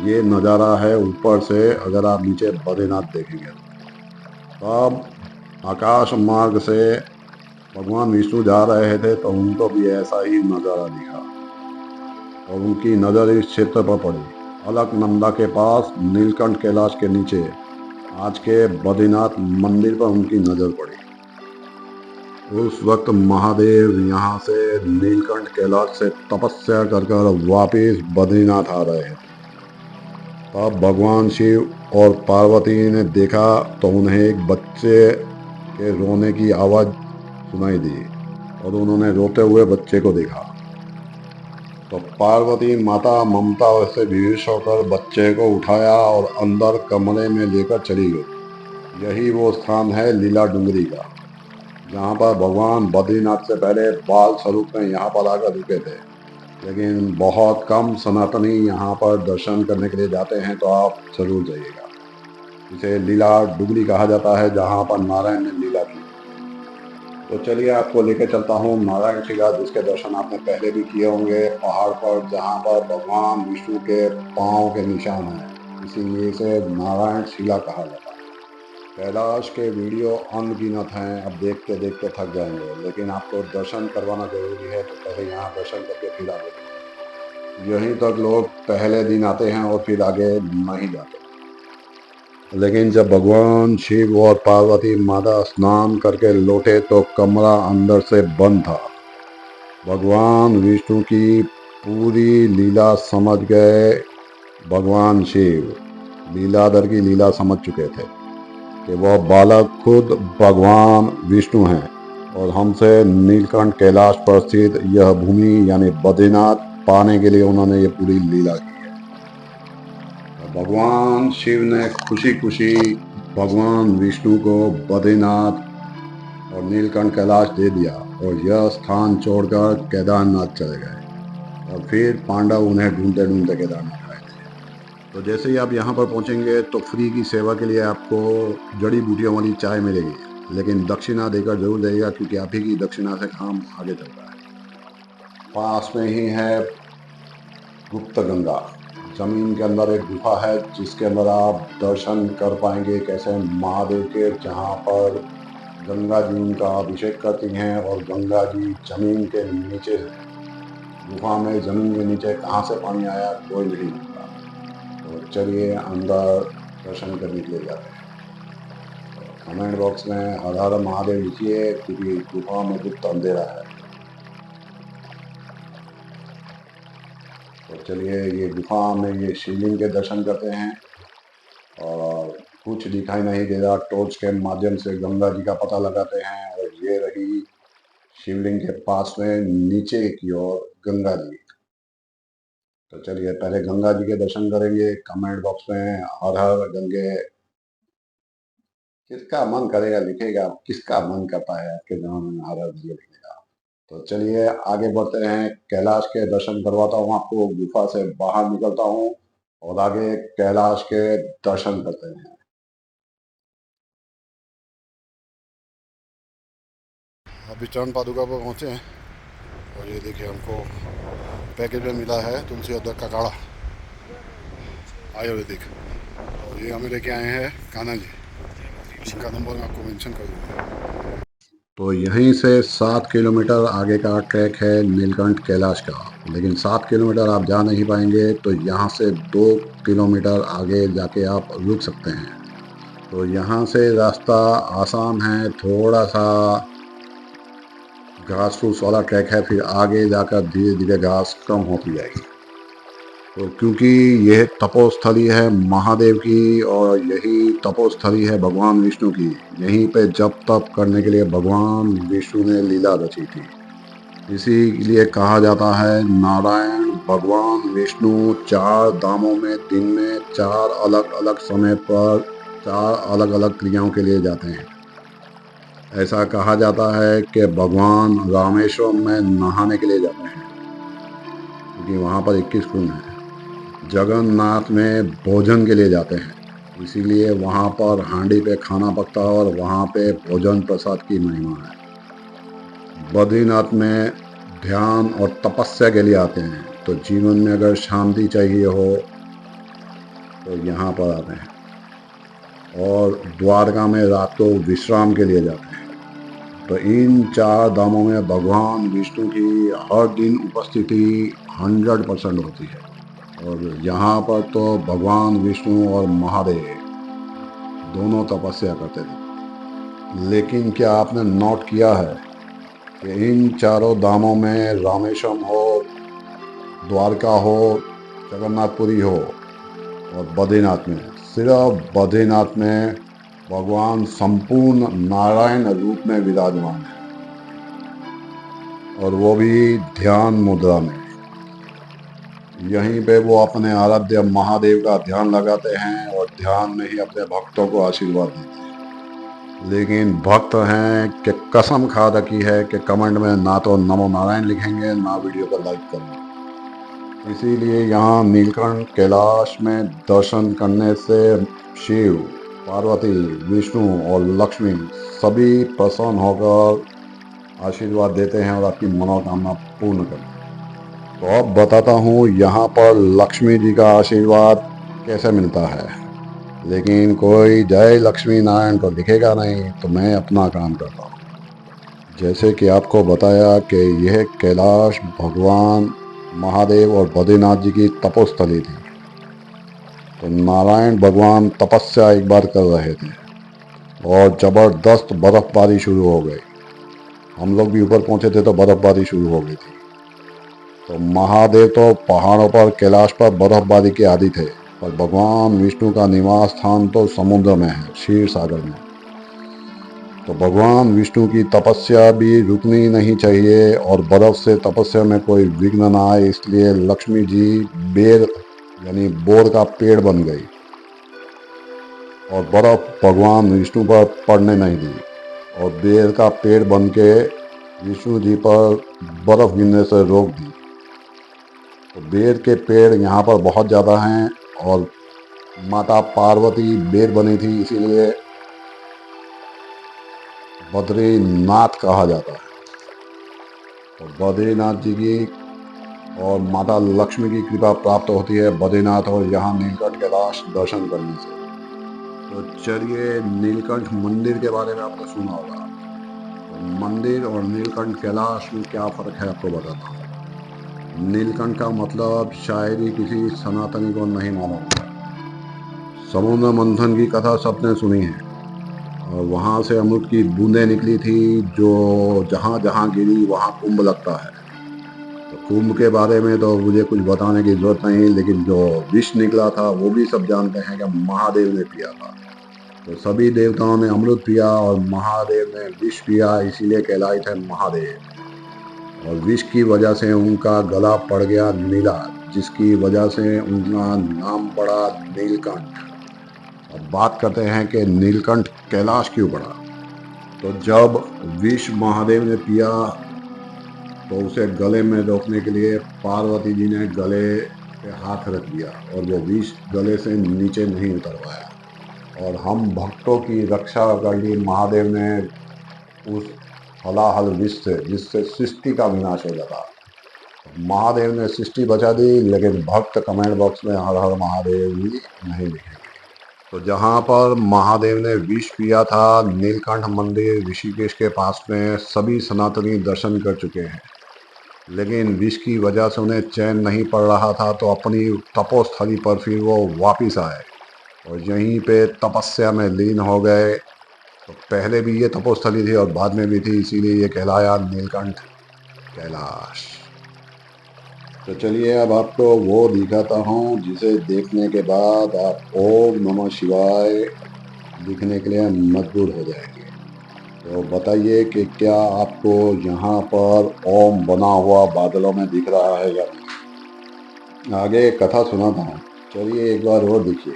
ये नज़ारा है ऊपर से, अगर आप नीचे बद्रीनाथ देखेंगे तब आकाश मार्ग से भगवान विष्णु जा रहे थे, तो उनको भी ऐसा ही नज़ारा दिखा, और उनकी नज़र इस क्षेत्र पर पड़ी, अलकनंदा के पास नीलकंठ कैलाश के नीचे आज के बद्रीनाथ मंदिर पर उनकी नज़र पड़ी। उस वक्त महादेव यहाँ से नीलकंठ कैलाश से तपस्या कर वापिस बद्रीनाथ आ रहे थे। तब भगवान शिव और पार्वती ने देखा तो उन्हें एक बच्चे के रोने की आवाज़ सुनाई दी, और उन्होंने रोते हुए बच्चे को देखा। तो पार्वती माता ममता से विवश होकर बच्चे को उठाया और अंदर कमरे में लेकर चली गई। यही वो स्थान है लीला डुंगरी का, जहाँ पर भगवान बद्रीनाथ से पहले बाल स्वरूप में यहाँ पर आकर रुके थे। लेकिन बहुत कम सनातनी यहाँ पर दर्शन करने के लिए जाते हैं, तो आप जरूर जाइएगा। इसे लीला डुगरी कहा जाता है, जहाँ पर नारायण ने लीला की। तो चलिए आपको लेकर चलता हूँ नारायण शिला, जिसके दर्शन आपने पहले भी किए होंगे, पहाड़ पर जहाँ पर भगवान विष्णु के पांव के निशान हैं। इसीलिए इसे नारायण शिला कहा जाता है। कैलाश के वीडियो अनगिनत हैं, अब देखते देखते थक जाएंगे, लेकिन आपको दर्शन करवाना जरूरी है, तो पहले यहाँ दर्शन करके फिर आगे बढ़ेंगे। यहीं तक लोग पहले दिन आते हैं और फिर आगे नहीं जाते। लेकिन जब भगवान शिव और पार्वती माता स्नान करके लौटे तो कमरा अंदर से बंद था। भगवान विष्णु की पूरी लीला समझ गए। भगवान शिव लीलाधर की लीला समझ चुके थे कि वह बालक खुद भगवान विष्णु हैं और हमसे नीलकंठ कैलाश पर स्थित यह भूमि यानी बद्रीनाथ पाने के लिए उन्होंने ये पूरी लीला की है। भगवान शिव ने खुशी खुशी भगवान विष्णु को बद्रीनाथ और नीलकंठ कैलाश दे दिया और यह स्थान छोड़कर केदारनाथ चले गए और फिर पांडव उन्हें ढूंढते ढूंढते केदारनाथ आए थे। तो जैसे ही आप यहाँ पर पहुँचेंगे तो फ्री की सेवा के लिए आपको जड़ी बूटियों वाली चाय मिलेगी, लेकिन दक्षिणा देकर जरूर जाइएगा, क्योंकि आप ही की दक्षिणा से काम आगे चलता है। पास में ही है गुप्त गंगा। जमीन के अंदर एक गुफा है जिसके अंदर आप दर्शन कर पाएंगे कैसे महादेव के, जहाँ पर गंगा जी उनका अभिषेक करती हैं और गंगा जी जमीन के नीचे से, गुफा में जमीन के नीचे कहाँ से पानी आया कोई नहीं जानता। तो चलिए अंदर दर्शन करने के लिए जाते हैं। कमेंट बॉक्स में हर हर महादेव लिखिए, क्योंकि गुफा में गुप्त अंधेरा है। तो चलिए ये गुफा में ये शिवलिंग के दर्शन करते हैं और कुछ दिखाई नहीं दे रहा, टॉर्च के माध्यम से गंगा जी का पता लगाते हैं और ये रही शिवलिंग के पास में नीचे की ओर गंगा जी। तो चलिए पहले गंगा जी के दर्शन करेंगे। कमेंट बॉक्स में हर हर गंगे किसका मन करेगा लिखेगा, किसका मन करता है आपके गाँव में हर हर गंगे लिखेगा। तो चलिए आगे बढ़ते हैं, कैलाश के दर्शन करवाता हूँ आपको, गुफा से बाहर निकलता हूँ और आगे कैलाश के दर्शन करते हैं। अभी चरण पादुका पर पहुँचे हैं और ये देखिए हमको पैकेज में मिला है तुलसी अदरक का काढ़ा आयुर्वेदिक, और ये हमें लेके आए हैं कान्हा जी, इनका नंबर मैं आपको मेंशन कर दूँगा। तो यहीं से 7 किलोमीटर आगे का ट्रैक है नीलकंठ कैलाश का, लेकिन 7 किलोमीटर आप जा नहीं पाएंगे, तो यहाँ से 2 किलोमीटर आगे जाके आप रुक सकते हैं। तो यहाँ से रास्ता आसान है, थोड़ा सा घास फूस वाला ट्रैक है, फिर आगे जाकर धीरे धीरे घास कम होती जाएगी। तो क्योंकि यह तपोस्थली है महादेव की और यही तपोस्थली है भगवान विष्णु की, यहीं पे जप तप करने के लिए भगवान विष्णु ने लीला रची थी। इसीलिए कहा जाता है नारायण भगवान विष्णु 4 धामों में दिन में 4 अलग अलग समय पर 4 अलग अलग क्रियाओं के लिए जाते हैं। ऐसा कहा जाता है कि भगवान रामेश्वरम में नहाने के लिए जाते हैं, क्योंकि वहाँ पर 21 कुंड हैं। जगन्नाथ में भोजन के लिए जाते हैं, इसीलिए वहाँ पर हांडी पे खाना पकता है और वहाँ पे भोजन प्रसाद की महिमा है। बद्रीनाथ में ध्यान और तपस्या के लिए आते हैं, तो जीवन में अगर शांति चाहिए हो तो यहाँ पर आते हैं। और द्वारका में रात को विश्राम के लिए जाते हैं। तो इन 4 धामों में भगवान विष्णु की हर दिन उपस्थिति 100% होती है। और यहाँ पर तो भगवान विष्णु और महादेव दोनों तपस्या करते थे। लेकिन क्या आपने नोट किया है कि इन 4 धामों में रामेश्वरम हो, द्वारका हो, जगन्नाथपुरी हो और बद्रीनाथ में, सिर्फ बद्रीनाथ में भगवान संपूर्ण नारायण रूप में विराजमान है, और वो भी ध्यान मुद्रा में। यहीं पे वो अपने आराध्य महादेव का ध्यान लगाते हैं और ध्यान में ही अपने भक्तों को आशीर्वाद देते हैं। लेकिन भक्त हैं कि कसम खा रखी है कि कमेंट में ना तो नमो नारायण लिखेंगे, ना वीडियो को लाइक करेंगे। इसीलिए यहाँ नीलकंठ कैलाश में दर्शन करने से शिव, पार्वती, विष्णु और लक्ष्मी सभी प्रसन्न होकर आशीर्वाद देते हैं और आपकी मनोकामना पूर्ण करते हैं। तो अब बताता हूँ यहाँ पर लक्ष्मी जी का आशीर्वाद कैसे मिलता है। लेकिन कोई जय लक्ष्मी नारायण तो लिखेगा नहीं, तो मैं अपना काम करता हूँ। जैसे कि आपको बताया कि यह कैलाश भगवान महादेव और बद्रीनाथ जी की तपोस्थली थी। तो नारायण भगवान तपस्या एक बार कर रहे थे और ज़बरदस्त बर्फबारी शुरू हो गई। हम लोग भी ऊपर पहुंचे थे तो बर्फबारी शुरू हो गई थी। तो महादेव तो पहाड़ों पर कैलाश पर बर्फबारी के आदी थे, पर भगवान विष्णु का निवास स्थान तो समुद्र में है, क्षीर सागर में। तो भगवान विष्णु की तपस्या भी रुकनी नहीं चाहिए और बर्फ से तपस्या में कोई विघ्न ना आए, इसलिए लक्ष्मी जी बेर यानी बोर का पेड़ बन गई और बर्फ भगवान विष्णु पर पड़ने नहीं दी, और बेर का पेड़ बन के विष्णु जी पर बर्फ गिरने से रोक दी। तो बेर के पेड़ यहाँ पर बहुत ज़्यादा हैं और माता पार्वती बेर बनी थी, इसीलिए बद्रीनाथ कहा जाता है। तो बद्रीनाथ जी की और माता लक्ष्मी की कृपा प्राप्त होती है बद्रीनाथ और यहाँ नीलकंठ कैलाश दर्शन करने से। तो चलिए, नीलकंठ मंदिर के बारे में आपने सुना होगा। तो मंदिर और नीलकंठ कैलाश में क्या फ़र्क है आपको बताता हूँ। नीलकंठ का मतलब शायद ही किसी सनातनी को नहीं मालूम होगा। समुद्र मंथन की कथा सबने सुनी है और वहाँ से अमृत की बूंदें निकली थी, जो जहाँ जहाँ गिरी वहाँ कुंभ लगता है। तो कुंभ के बारे में तो मुझे कुछ बताने की जरूरत नहीं, लेकिन जो विष निकला था वो भी सब जानते हैं कि महादेव ने पिया था। तो सभी देवताओं ने अमृत पिया और महादेव ने विष पिया, इसीलिए कहलाए थे महादेव। और विष की वजह से उनका गला पड़ गया नीला, जिसकी वजह से उनका नाम पड़ा नीलकंठ। अब बात करते हैं कि नीलकंठ कैलाश क्यों पड़ा। तो जब विष महादेव ने पिया तो उसे गले में रोकने के लिए पार्वती जी ने गले पे हाथ रख दिया और वो विष गले से नीचे नहीं उतर पाया। और हम भक्तों की रक्षा कर ली महादेव ने उस हलाहल विष से, जिससे सृष्टि का विनाश हो जाता। महादेव ने सृष्टि बचा दी, लेकिन भक्त कमेंट बॉक्स में हर हर महादेव ही नहीं लिखेंगे। तो जहाँ पर महादेव ने विष पिया था, नीलकंठ मंदिर ऋषिकेश के पास में सभी सनातनी दर्शन कर चुके हैं, लेकिन विष की वजह से उन्हें चैन नहीं पड़ रहा था, तो अपनी तपोस्थली पर फिर वो वापिस आए और यहीं पे तपस्या में लीन हो गए। तो पहले भी ये तपोस्थली थी और बाद में भी थी, इसीलिए ये कहलाया नीलकंठ कैलाश। तो चलिए, अब आपको वो दिखाता हूँ जिसे देखने के बाद आप ओम नमः शिवाय लिखने के लिए मजबूर हो जाएंगे। तो बताइए कि क्या आपको यहाँ पर ओम बना हुआ बादलों में दिख रहा है या नहीं। आगे एक कथा सुनाता हूँ, चलिए एक बार और देखिए।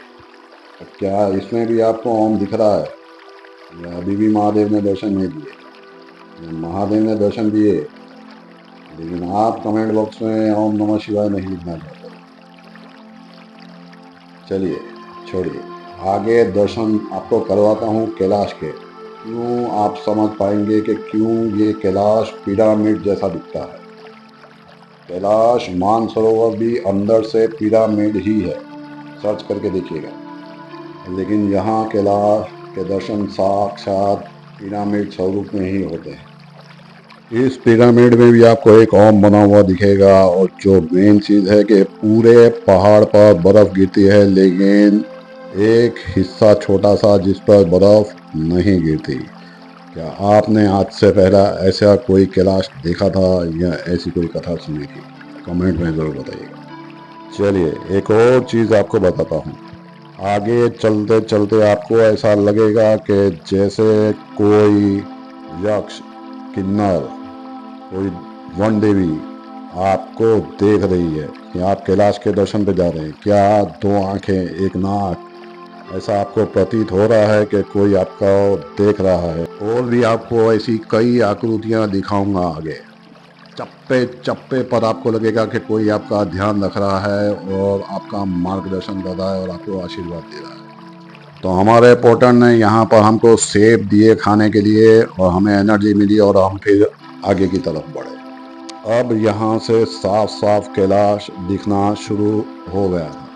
तो क्या इसमें भी आपको ओम दिख रहा है या अभी भी महादेव ने दर्शन नहीं दिए। महादेव ने दर्शन दिए, लेकिन आप कमेंट बॉक्स में ओम नमः शिवाय नहीं लिखना चाहते। चलिए छोड़िए, आगे दर्शन आपको करवाता हूँ कैलाश के। क्यों आप समझ पाएंगे कि क्यों ये कैलाश पिरामिड जैसा दिखता है। कैलाश मानसरोवर भी अंदर से पिरामिड ही है, सर्च करके देखिएगा। लेकिन यहाँ कैलाश के दर्शन साक्षात पिरामिड स्वरूप में ही होते हैं। इस पिरामिड में भी आपको एक ओम बना हुआ दिखेगा, और जो मेन चीज़ है कि पूरे पहाड़ पर बर्फ गिरती है, लेकिन एक हिस्सा छोटा सा जिस पर बर्फ नहीं गिरती। क्या आपने आज से पहला ऐसा कोई कैलाश देखा था या ऐसी कोई कथा सुनी थी? कमेंट में ज़रूर बताइएगा। चलिए एक और चीज़ आपको बताता हूँ। आगे चलते चलते आपको ऐसा लगेगा कि जैसे कोई यक्ष, किन्नर, कोई वन देवी आपको देख रही है कि आप कैलाश के दर्शन पे जा रहे हैं। क्या दो आंखें, एक नाक, ऐसा आपको प्रतीत हो रहा है कि कोई आपको देख रहा है। और भी आपको ऐसी कई आकृतियां दिखाऊंगा आगे। चप्पे चप्पे पर आपको लगेगा कि कोई आपका ध्यान रख रहा है और आपका मार्गदर्शन कर रहा है और आपको आशीर्वाद दे रहा है। तो हमारे पोर्टर ने यहाँ पर हमको सेब दिए खाने के लिए और हमें एनर्जी मिली और हम फिर आगे की तरफ बढ़े। अब यहाँ से साफ साफ कैलाश दिखना शुरू हो गया था।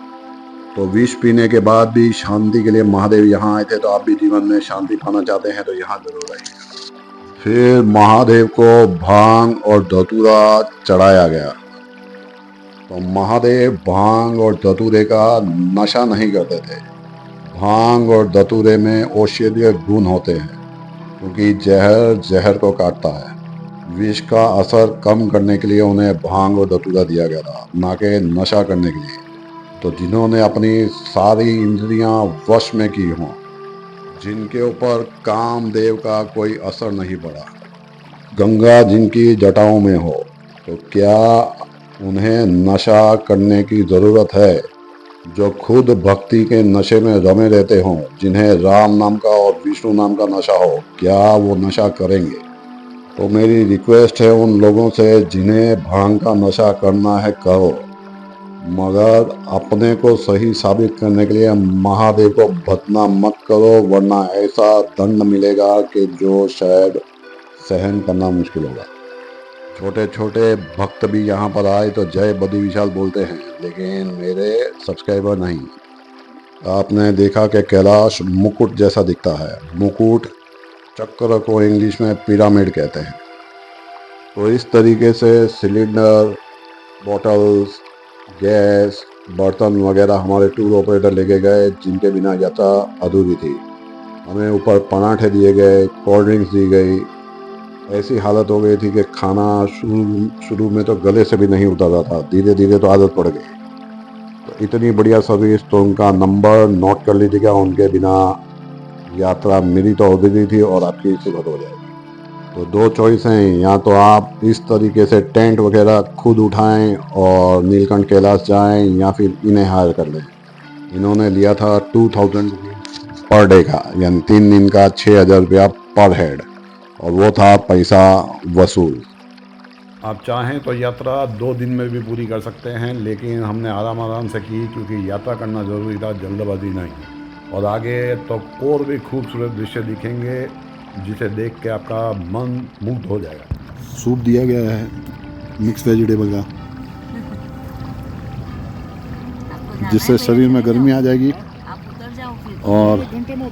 तो विष पीने के बाद भी शांति के लिए महादेव यहाँ आए थे। तो आप भी जीवन में शांति पाना चाहते हैं तो यहाँ जरूर आइए। फिर महादेव को भांग और धतूरा चढ़ाया गया। तो महादेव भांग और धतूरे का नशा नहीं करते थे। भांग और धतूरे में औषधीय गुण होते हैं, क्योंकि जहर जहर को काटता है। विष का असर कम करने के लिए उन्हें भांग और धतूरा दिया गया था, ना कि नशा करने के लिए। तो जिन्होंने अपनी सारी इंद्रियां वश में की हों, जिनके ऊपर कामदेव का कोई असर नहीं पड़ा, गंगा जिनकी जटाओं में हो, तो क्या उन्हें नशा करने की ज़रूरत है? जो खुद भक्ति के नशे में रमे रहते हों, जिन्हें राम नाम का और विष्णु नाम का नशा हो, क्या वो नशा करेंगे? तो मेरी रिक्वेस्ट है उन लोगों से जिन्हें भांग का नशा करना है करो, मगर अपने को सही साबित करने के लिए महादेव को बदना मत करो, वरना ऐसा दंड मिलेगा कि जो शायद सहन करना मुश्किल होगा। छोटे छोटे भक्त भी यहाँ पर आए तो जय बद्री विशाल बोलते हैं, लेकिन मेरे सब्सक्राइबर नहीं। आपने देखा कि कैलाश मुकुट जैसा दिखता है। मुकुट चक्र को इंग्लिश में पिरामिड कहते हैं। तो इस तरीके से सिलेंडर, बॉटल्स, गैस, बर्तन वगैरह हमारे टूर ऑपरेटर लेके गए, जिनके बिना यात्रा अधूरी थी। हमें ऊपर पराठे दिए गए, कोल्ड ड्रिंक्स दी गई। ऐसी हालत हो गई थी कि खाना शुरू में तो गले से भी नहीं उतर रहा था, धीरे धीरे तो आदत पड़ गई। तो इतनी बढ़िया सर्विस, तो उनका नंबर नोट कर लीजिएगा। उनके बिना यात्रा मेरी तो अधूरी थी और आपकी सुखद हो जाएगी। तो दो चॉइस हैं, या तो आप इस तरीके से टेंट वगैरह खुद उठाएं और नीलकंठ कैलाश जाएं, या फिर इन्हें हायर कर लें। इन्होंने लिया था 2000 पर डे का, यानी 3 दिन का 6000 रुपया पर हेड, और वो था पैसा वसूल। आप चाहें तो यात्रा 2 दिन में भी पूरी कर सकते हैं, लेकिन हमने आराम आराम से की, क्योंकि यात्रा करना ज़रूरी था, जल्दबाजी नहीं। और आगे तो और भी खूबसूरत दृश्य दिखेंगे, जिसे देख के आपका मन मुग्ध हो जाएगा। सूप दिया गया है मिक्स वेजिटेबल का, जिससे शरीर में गर्मी आ जाएगी और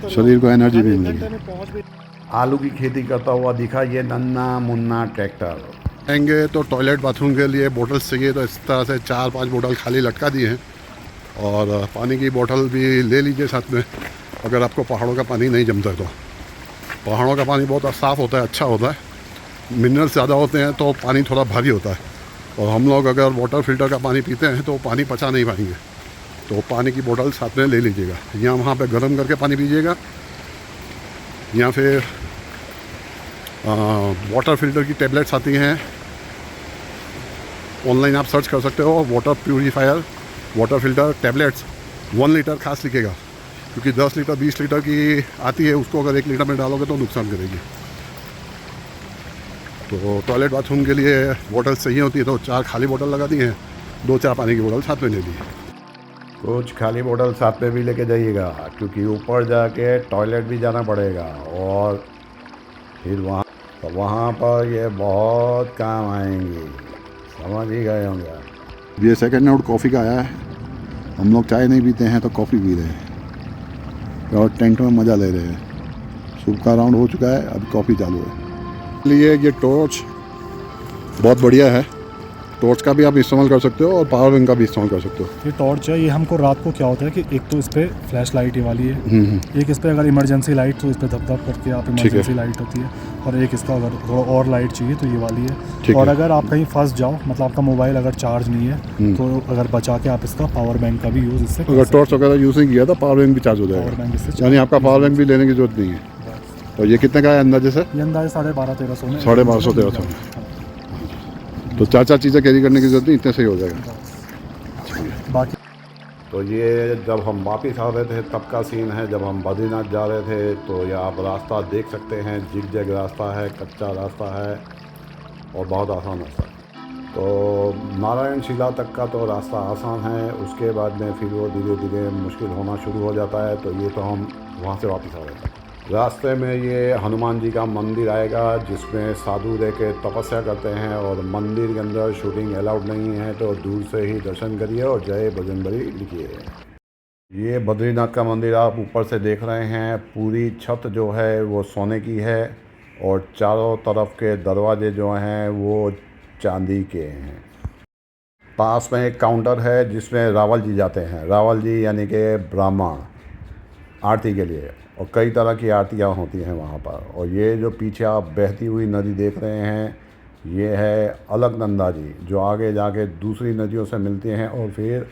शरीर को एनर्जी भी मिलेगी। आलू की खेती करता हुआ दिखा ये नन्ना मुन्ना ट्रैक्टर। आएंगे तो टॉयलेट बाथरूम के लिए बोतल्स चाहिए, तो इस तरह से 4-5 बोतल खाली लटका दिए हैं। और पानी की बोतल भी ले लीजिए साथ में, अगर आपको पहाड़ों का पानी नहीं जमता है तो। पहाड़ों का पानी बहुत साफ़ होता है, अच्छा होता है, मिनरल्स ज़्यादा होते हैं तो पानी थोड़ा भारी होता है। और हम लोग अगर वाटर फिल्टर का पानी पीते हैं तो पानी पचा नहीं पाएंगे, तो पानी की बोतल साथ में ले लीजिएगा। या वहाँ पे गर्म करके पानी पीजिएगा, या फिर वाटर फिल्टर की टेबलेट्स आती हैं, ऑनलाइन आप सर्च कर सकते हो, water purifier water filter tablets 1 litre खास लिखेगा, क्योंकि 10 लीटर 20 लीटर की आती है, उसको अगर 1 लीटर में डालोगे तो नुकसान करेगी। तो टॉयलेट बाथरूम के लिए बोतल चाहिए होती है, तो 4 खाली बोतल लगा दी हैं, 2-4 पानी की बोतल साथ में ले ली। कुछ खाली बोतल साथ में भी लेके जाइएगा, क्योंकि ऊपर जाके टॉयलेट भी जाना पड़ेगा, और फिर वहाँ पर ये बहुत काम आएंगी, समझ ही गए होंगे। ये सेकंड राउंड कॉफ़ी का आया है। हम लोग चाय नहीं पीते हैं तो कॉफ़ी पी रहे हैं और टेंट में मज़ा ले रहे हैं। सूप का राउंड हो चुका है, अब कॉफ़ी चालू है। इसलिए ये टॉर्च बहुत बढ़िया है। टॉर्च का भी आप इस्तेमाल कर सकते हो और पावर बैंक का भी इस्तेमाल कर सकते हो। ये टॉर्च है, ये हमको रात को क्या होता है कि एक तो इस पर फ्लैश लाइट ये वाली है, एक इस पर अगर इमरजेंसी लाइट तो इस पर धप धप करके आप इमरजेंसी लाइट होती है, और एक इसका अगर थोड़ा और लाइट चाहिए तो ये वाली है। और अगर आप कहीं फंस जाओ, मतलब आपका मोबाइल अगर चार्ज नहीं है तो अगर बचा के आप इसका पावर बैंक का भी यूज़ इससे, अगर टॉर्च वगैरह यूज़ नहीं किया तो पावर बैंक भी चार्ज हो जाएगा। पावर बैंक इससे, यानी आपका पावर बैंक भी लेने की जरूरत नहीं है। और ये कितने का है अंदाजे से? ये अंदाजे 1250-1300 में, 1250-1300 में। तो 4 चीज़ें कैरी करने की जरूरत नहीं, इतने सही हो जाएगा। बाकी तो ये जब हम वापस आ रहे थे तब का सीन है। जब हम बद्रीनाथ जा रहे थे तो ये आप रास्ता देख सकते हैं, जिग-जैग रास्ता है, कच्चा रास्ता है और बहुत आसान रास्ता है। तो नारायण शिला तक का तो रास्ता आसान है, उसके बाद में फिर वो धीरे धीरे मुश्किल होना शुरू हो जाता है। तो ये तो हम वहाँ से वापस आ रहे थे। रास्ते में ये हनुमान जी का मंदिर आएगा जिसमें साधु रह के तपस्या करते हैं और मंदिर के अंदर शूटिंग अलाउड नहीं है, तो दूर से ही दर्शन करिए और जय बजरंगबली लिखिए। ये बद्रीनाथ का मंदिर आप ऊपर से देख रहे हैं। पूरी छत जो है वो सोने की है और चारों तरफ के दरवाजे जो हैं वो चांदी के हैं। पास में एक काउंटर है जिसमें रावल जी जाते हैं। रावल जी यानी कि ब्राह्मण आरती के लिए, और कई तरह की आरतियाँ होती हैं वहाँ पर। और ये जो पीछे आप बहती हुई नदी देख रहे हैं ये है अलकनंदा जी, जो आगे जाके दूसरी नदियों से मिलती हैं और फिर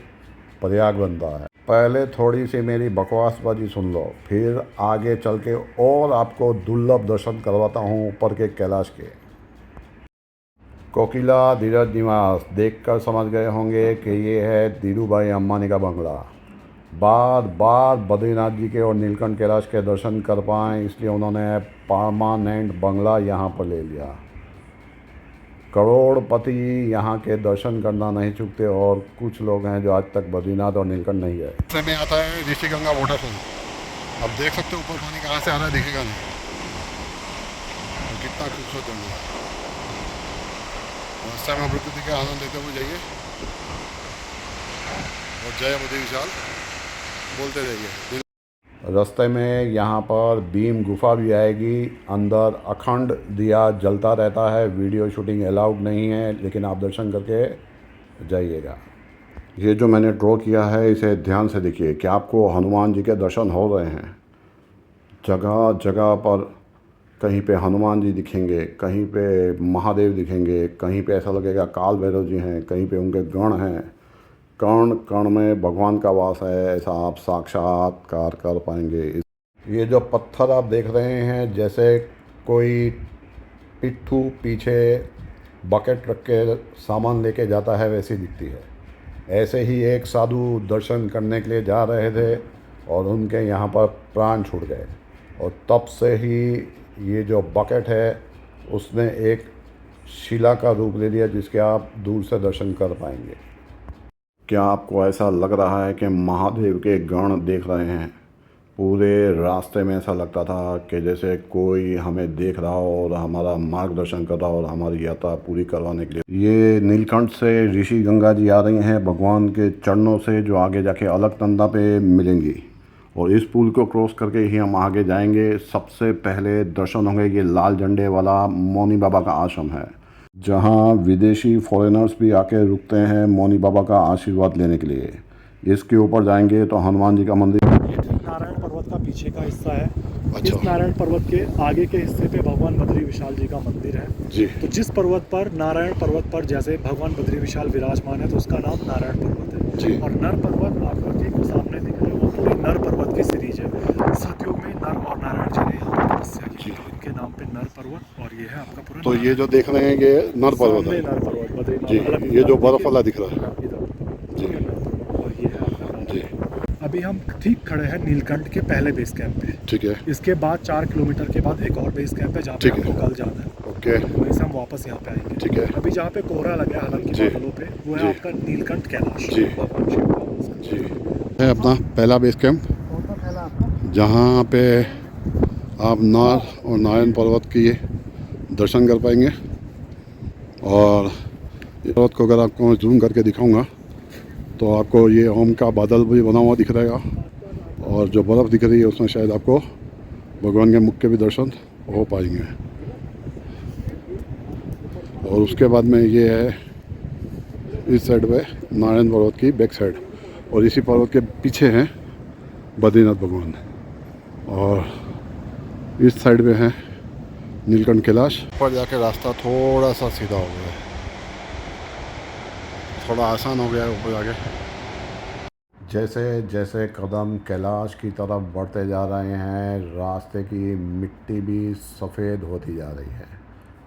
प्रयाग बनता है। पहले थोड़ी सी मेरी बकवासबाजी सुन लो, फिर आगे चल के और आपको दुर्लभ दर्शन करवाता हूँ ऊपर के कैलाश के। कोकिला धीरज निवास देखकर समझ गए होंगे कि ये है धीरूभाई अंबानी का बंगला। बार बार बद्रीनाथ जी के और नीलकंठ कैलाश के दर्शन कर पाएँ इसलिए उन्होंने परमानेंट बंगला यहाँ पर ले लिया। करोड़पति यहाँ के दर्शन करना नहीं चूकते और कुछ लोग हैं जो आज तक बद्रीनाथ और नीलकंठ नहीं गए। में आता है ऋषिगंगा वाटरफॉल। अब देख सकते हो ऊपर पानी कहाँ से आ रहा है, दिखेगा नहीं। तो कितना खूबसूरत जंगल है। रास्ते में प्रकृति का आनंद लेते हुए जाइए और जय बद्री विशाल बोलते जाइए। रास्ते में यहाँ पर भीम गुफा भी आएगी। अंदर अखंड दिया जलता रहता है। वीडियो शूटिंग अलाउड नहीं है, लेकिन आप दर्शन करके जाइएगा। ये जो मैंने ड्रॉ किया है इसे ध्यान से देखिए कि आपको हनुमान जी के दर्शन हो रहे हैं। जगह जगह पर कहीं पे हनुमान जी दिखेंगे, कहीं पे महादेव दिखेंगे, कहीं पे ऐसा लगेगा काल भैरव जी हैं, कहीं पे उनके गण हैं। कण कण में भगवान का वास है, ऐसा आप साक्षात्कार कर पाएंगे। ये जो पत्थर आप देख रहे हैं जैसे कोई पिट्ठू पीछे बकेट रख के सामान लेके जाता है वैसी दिखती है। ऐसे ही एक साधु दर्शन करने के लिए जा रहे थे और उनके यहाँ पर प्राण छूट गए, और तब से ही ये जो बकेट है उसने एक शिला का रूप ले लिया जिसके आप दूर से दर्शन कर पाएंगे। क्या आपको ऐसा लग रहा है कि महादेव के गण देख रहे हैं? पूरे रास्ते में ऐसा लगता था कि जैसे कोई हमें देख रहा हो और हमारा मार्गदर्शन कर रहा हो और हमारी यात्रा पूरी करवाने के लिए। ये नीलकंठ से ऋषि गंगा जी आ रही हैं भगवान के चरणों से, जो आगे जाके अलकनंदा पे मिलेंगी। और इस पुल को क्रॉस करके ही हम आगे जाएंगे। सबसे पहले दर्शन होंगे ये लाल झंडे वाला मौनी बाबा का आश्रम है, जहाँ विदेशी फॉरेनर्स भी आके रुकते हैं मौनी बाबा का आशीर्वाद लेने के लिए। इसके ऊपर जाएंगे तो हनुमान जी का मंदिर। नारायण पर्वत का पीछे का हिस्सा है। अच्छा। इस नारायण पर्वत के आगे के हिस्से पे भगवान बद्री विशाल जी का मंदिर है जी। तो जिस पर्वत पर नारायण पर्वत पर जैसे भगवान बद्री विशाल विराजमान है तो उसका नाम नारायण पर्वत है जी। और नर पर्वत आपको ठीक सामने दिख रहे हैं वो पूरी नर पर्वत की सीरीज है। सतयुग में नर और नारायण जी ने यहाँ पर तपस्या की, तो इनके नाम पे नर पर्वत। और ये है आपका पूरा। तो ये जो देख रहे हैं ये नर पर्वत है। नर पर्वत बद्रीनाथ जी। ये जो बर्फ वाला दिख रहा है जी। और ये है आपका जी। अभी हम ठीक खड़े हैं नीलकंठ के पहले बेस कैंप पे। ठीक है। इसके बाद 4 किलोमीटर के बाद एक और बेस कैंप है जहाँ पे आपको कल जाना है। ओके। वहीं से हम वापस यहाँ पे आएंगे। ठीक है। अभी जहाँ पे कोहरा लगा है हालांकि बादलों पे, वो है आपका नीलकंठ कैलाश जी। जी है अपना पहला बेस कैंप, जहाँ पे आप नार और नारायण पर्वत की दर्शन कर पाएंगे। और पर्वत को अगर आपको मैं जूम करके दिखाऊंगा तो आपको ये ओम का बादल भी बना हुआ दिख रहेगा, और जो बर्फ़ दिख रही है उसमें शायद आपको भगवान के मुख के भी दर्शन हो पाएंगे। और उसके बाद में ये है इस साइड पे नारायण पर्वत की बैक साइड, और इसी पर्वत के पीछे हैं बद्रीनाथ भगवान, और इस साइड पे है नीलकंठ कैलाश। ऊपर जाके रास्ता थोड़ा सा सीधा हो गया है, थोड़ा आसान हो गया है ऊपर जाके। जैसे जैसे कदम कैलाश की तरफ बढ़ते जा रहे हैं रास्ते की मिट्टी भी सफ़ेद होती जा रही है,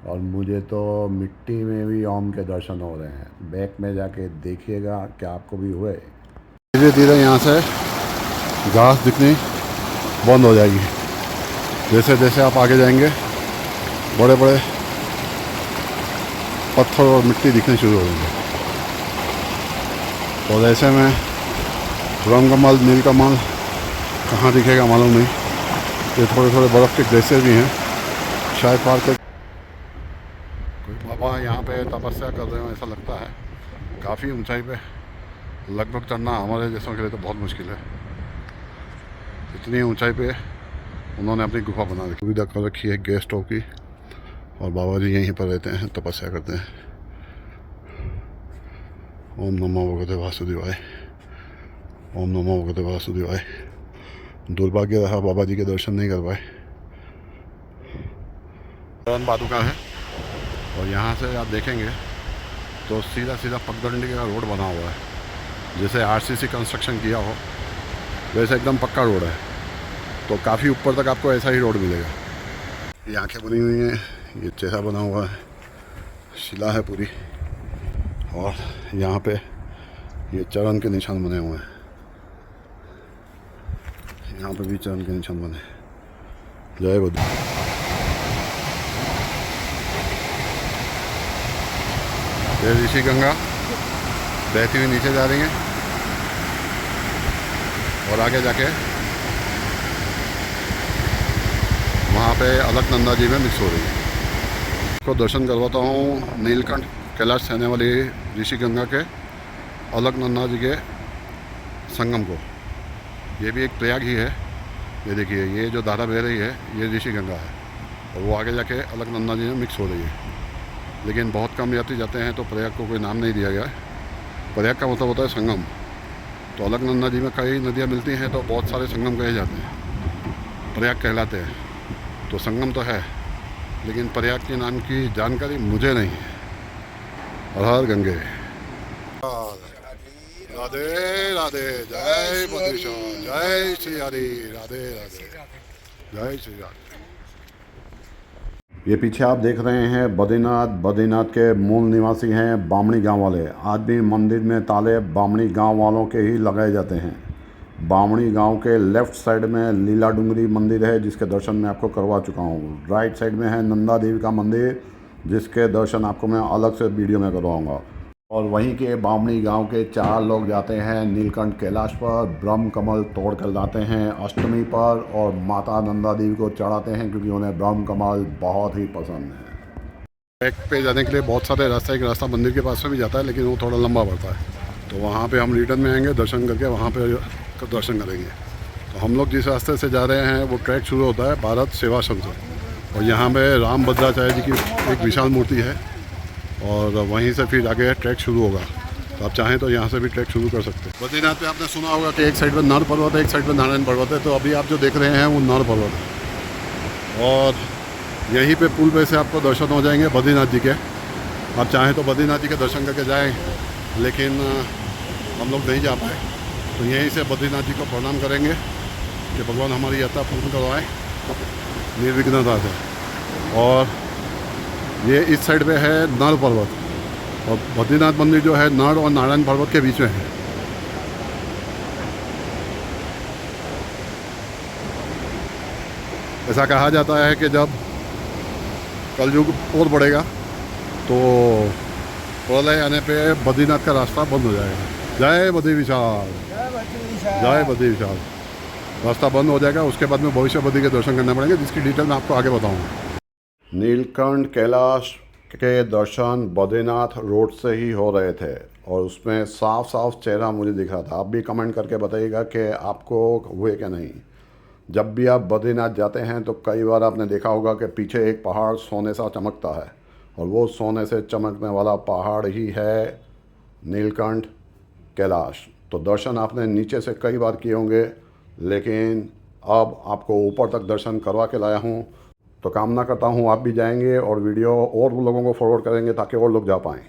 और मुझे तो मिट्टी में भी ओम के दर्शन हो रहे हैं। बैक में जाके देखिएगा क्या आपको भी हुए। धीरे धीरे यहाँ से घास दिखनी बंद हो जाएगी। जैसे जैसे आप आगे जाएंगे बड़े बड़े पत्थर और मिट्टी दिखने शुरू हो जाएंगे। और ऐसे में रंगकमल नीलकमल कहाँ दिखेगा मालूम नहीं। ये थोड़े थोड़े बर्फ़ के ग्लेशियर भी हैं, शायद पार कर कोई बाबा यहाँ पे तपस्या कर रहे हो ऐसा लगता है। काफ़ी ऊंचाई पे लगभग चढ़ना हमारे जैसों के लिए तो बहुत मुश्किल है। इतनी ऊंचाई पे उन्होंने अपनी गुफा बना रखी, सुविधा कर रखी है गैस स्टोव की, और बाबा जी यहीं पर रहते हैं, तपस्या करते हैं। ओम नमो भगवते वासुदेवाय, ओम नमो भगवते वासुदेवाय। दुर्भाग्य रहा बाबा जी के दर्शन नहीं कर पाए। पादुका है, और यहाँ से आप देखेंगे तो सीधा सीधा पगडंडी का रोड बना हुआ है, जैसे आरसीसी कंस्ट्रक्शन किया हो वैसे एकदम पक्का रोड है। तो काफ़ी ऊपर तक आपको ऐसा ही रोड मिलेगा। ये आँखें बनी हुई हैं, ये चेहरा बना हुआ है, शिला है पूरी, और यहाँ पे ये चरण के निशान बने हुए हैं। यहाँ पे भी चरण के निशान बने। जय बुद्ध। ये ऋषि गंगा बहती हुई नीचे जा रही है, और आगे जाके वहाँ पे अलकनंदा जी में मिक्स हो रही है। इसको दर्शन करवाता हूँ नीलकंठ कैलाश से आने वाली ऋषि गंगा के अलकनंदा जी के संगम को। ये भी एक प्रयाग ही है। ये देखिए, ये जो धारा बह रही है ये ऋषि गंगा है, और वो आगे जाके अलकनंदा जी में मिक्स हो रही है। लेकिन बहुत कम यात्री जाते हैं, तो प्रयाग को कोई नाम नहीं दिया गया है। प्रयाग का मतलब होता है संगम। तो अलकनंदा जी में कई नदियाँ मिलती हैं, तो बहुत सारे संगम कहे जाते हैं, प्रयाग कहलाते हैं। तो संगम तो है, लेकिन प्रयाग के नाम की जानकारी मुझे नहीं है। हर हर गंगे। राधे राधे, जय बद्रीनाथ, जय श्री हरि, राधे राधे, जय श्री राधे। ये पीछे आप देख रहे हैं बद्रीनाथ के मूल निवासी हैं बामणी गांव वाले। आज भी मंदिर में ताले बामणी गांव वालों के ही लगाए जाते हैं। बामणी गांव के लेफ़्ट साइड में लीला डूंगरी मंदिर है, जिसके दर्शन मैं आपको करवा चुका हूँ। राइट साइड में है नंदा देवी का मंदिर, जिसके दर्शन आपको मैं अलग से वीडियो में करवाऊँगा। और वहीं के बामणी गांव के 4 लोग जाते हैं नीलकंठ कैलाश पर, ब्रह्म कमल तोड़ कर लाते हैं अष्टमी पर, और माता नंदा देवी को चढ़ाते हैं, क्योंकि उन्हें ब्रह्म कमल बहुत ही पसंद है। ट्रैक पे जाने के लिए बहुत सारे रास्ता, एक रास्ता मंदिर के पास से भी जाता है, लेकिन वो थोड़ा लंबा पड़ता है। तो वहाँ पे हम रिटर्न में आएंगे, दर्शन करके वहाँ पे दर्शन करेंगे। तो हम लोग जिस रास्ते से जा रहे हैं वो ट्रैक शुरू होता है भारत सेवाश्रम से, और यहाँ पे राम भद्राचार्य जी की एक विशाल मूर्ति है, और वहीं से फिर आगे ट्रैक शुरू होगा। तो आप चाहें तो यहाँ से भी ट्रैक शुरू कर सकते हैं। बद्रीनाथ पे आपने सुना होगा कि एक साइड पे नर पर्वत है, एक साइड पे नारायण पर्वत है। तो अभी आप जो देख रहे हैं वो नर पर्वत है, और यहीं पे पुल पे से आपको दर्शन हो जाएंगे बद्रीनाथ जी के। आप चाहें तो बद्रीनाथ जी के दर्शन करके जाएँ, लेकिन हम लोग नहीं जा पाए, तो यहीं से बद्रीनाथ जी को प्रणाम करेंगे कि भगवान हमारी यात्रा पूर्ण करवाएँ निर्विघ्नता से। और ये इस साइड पे है नर पर्वत, और बद्रीनाथ मंदिर जो है नर और नारायण पर्वत के बीच में है। ऐसा कहा जाता है कि जब कलयुग और बढ़ेगा तो प्रलय आने पे बद्रीनाथ का रास्ता बंद हो जाएगा। जय बद्री विशाल, जय बद्री विशाल। रास्ता बंद हो जाएगा, उसके बाद में भविष्य बद्री के दर्शन करने पड़ेंगे, जिसकी डिटेल मैं आपको आगे बताऊँगा। नीलकंठ कैलाश के दर्शन बद्रीनाथ रोड से ही हो रहे थे, और उसमें साफ साफ चेहरा मुझे दिख रहा था। आप भी कमेंट करके बताइएगा कि आपको हुए क्या नहीं। जब भी आप बद्रीनाथ जाते हैं तो कई बार आपने देखा होगा कि पीछे एक पहाड़ सोने सा चमकता है, और वो सोने से चमकने वाला पहाड़ ही है नीलकंठ कैलाश। तो दर्शन आपने नीचे से कई बार किए होंगे, लेकिन अब आपको ऊपर तक दर्शन करवा के लाया हूँ। तो कामना करता हूँ आप भी जाएंगे और वीडियो और लोगों को फॉरवर्ड करेंगे, ताकि और लोग जा पाएँ।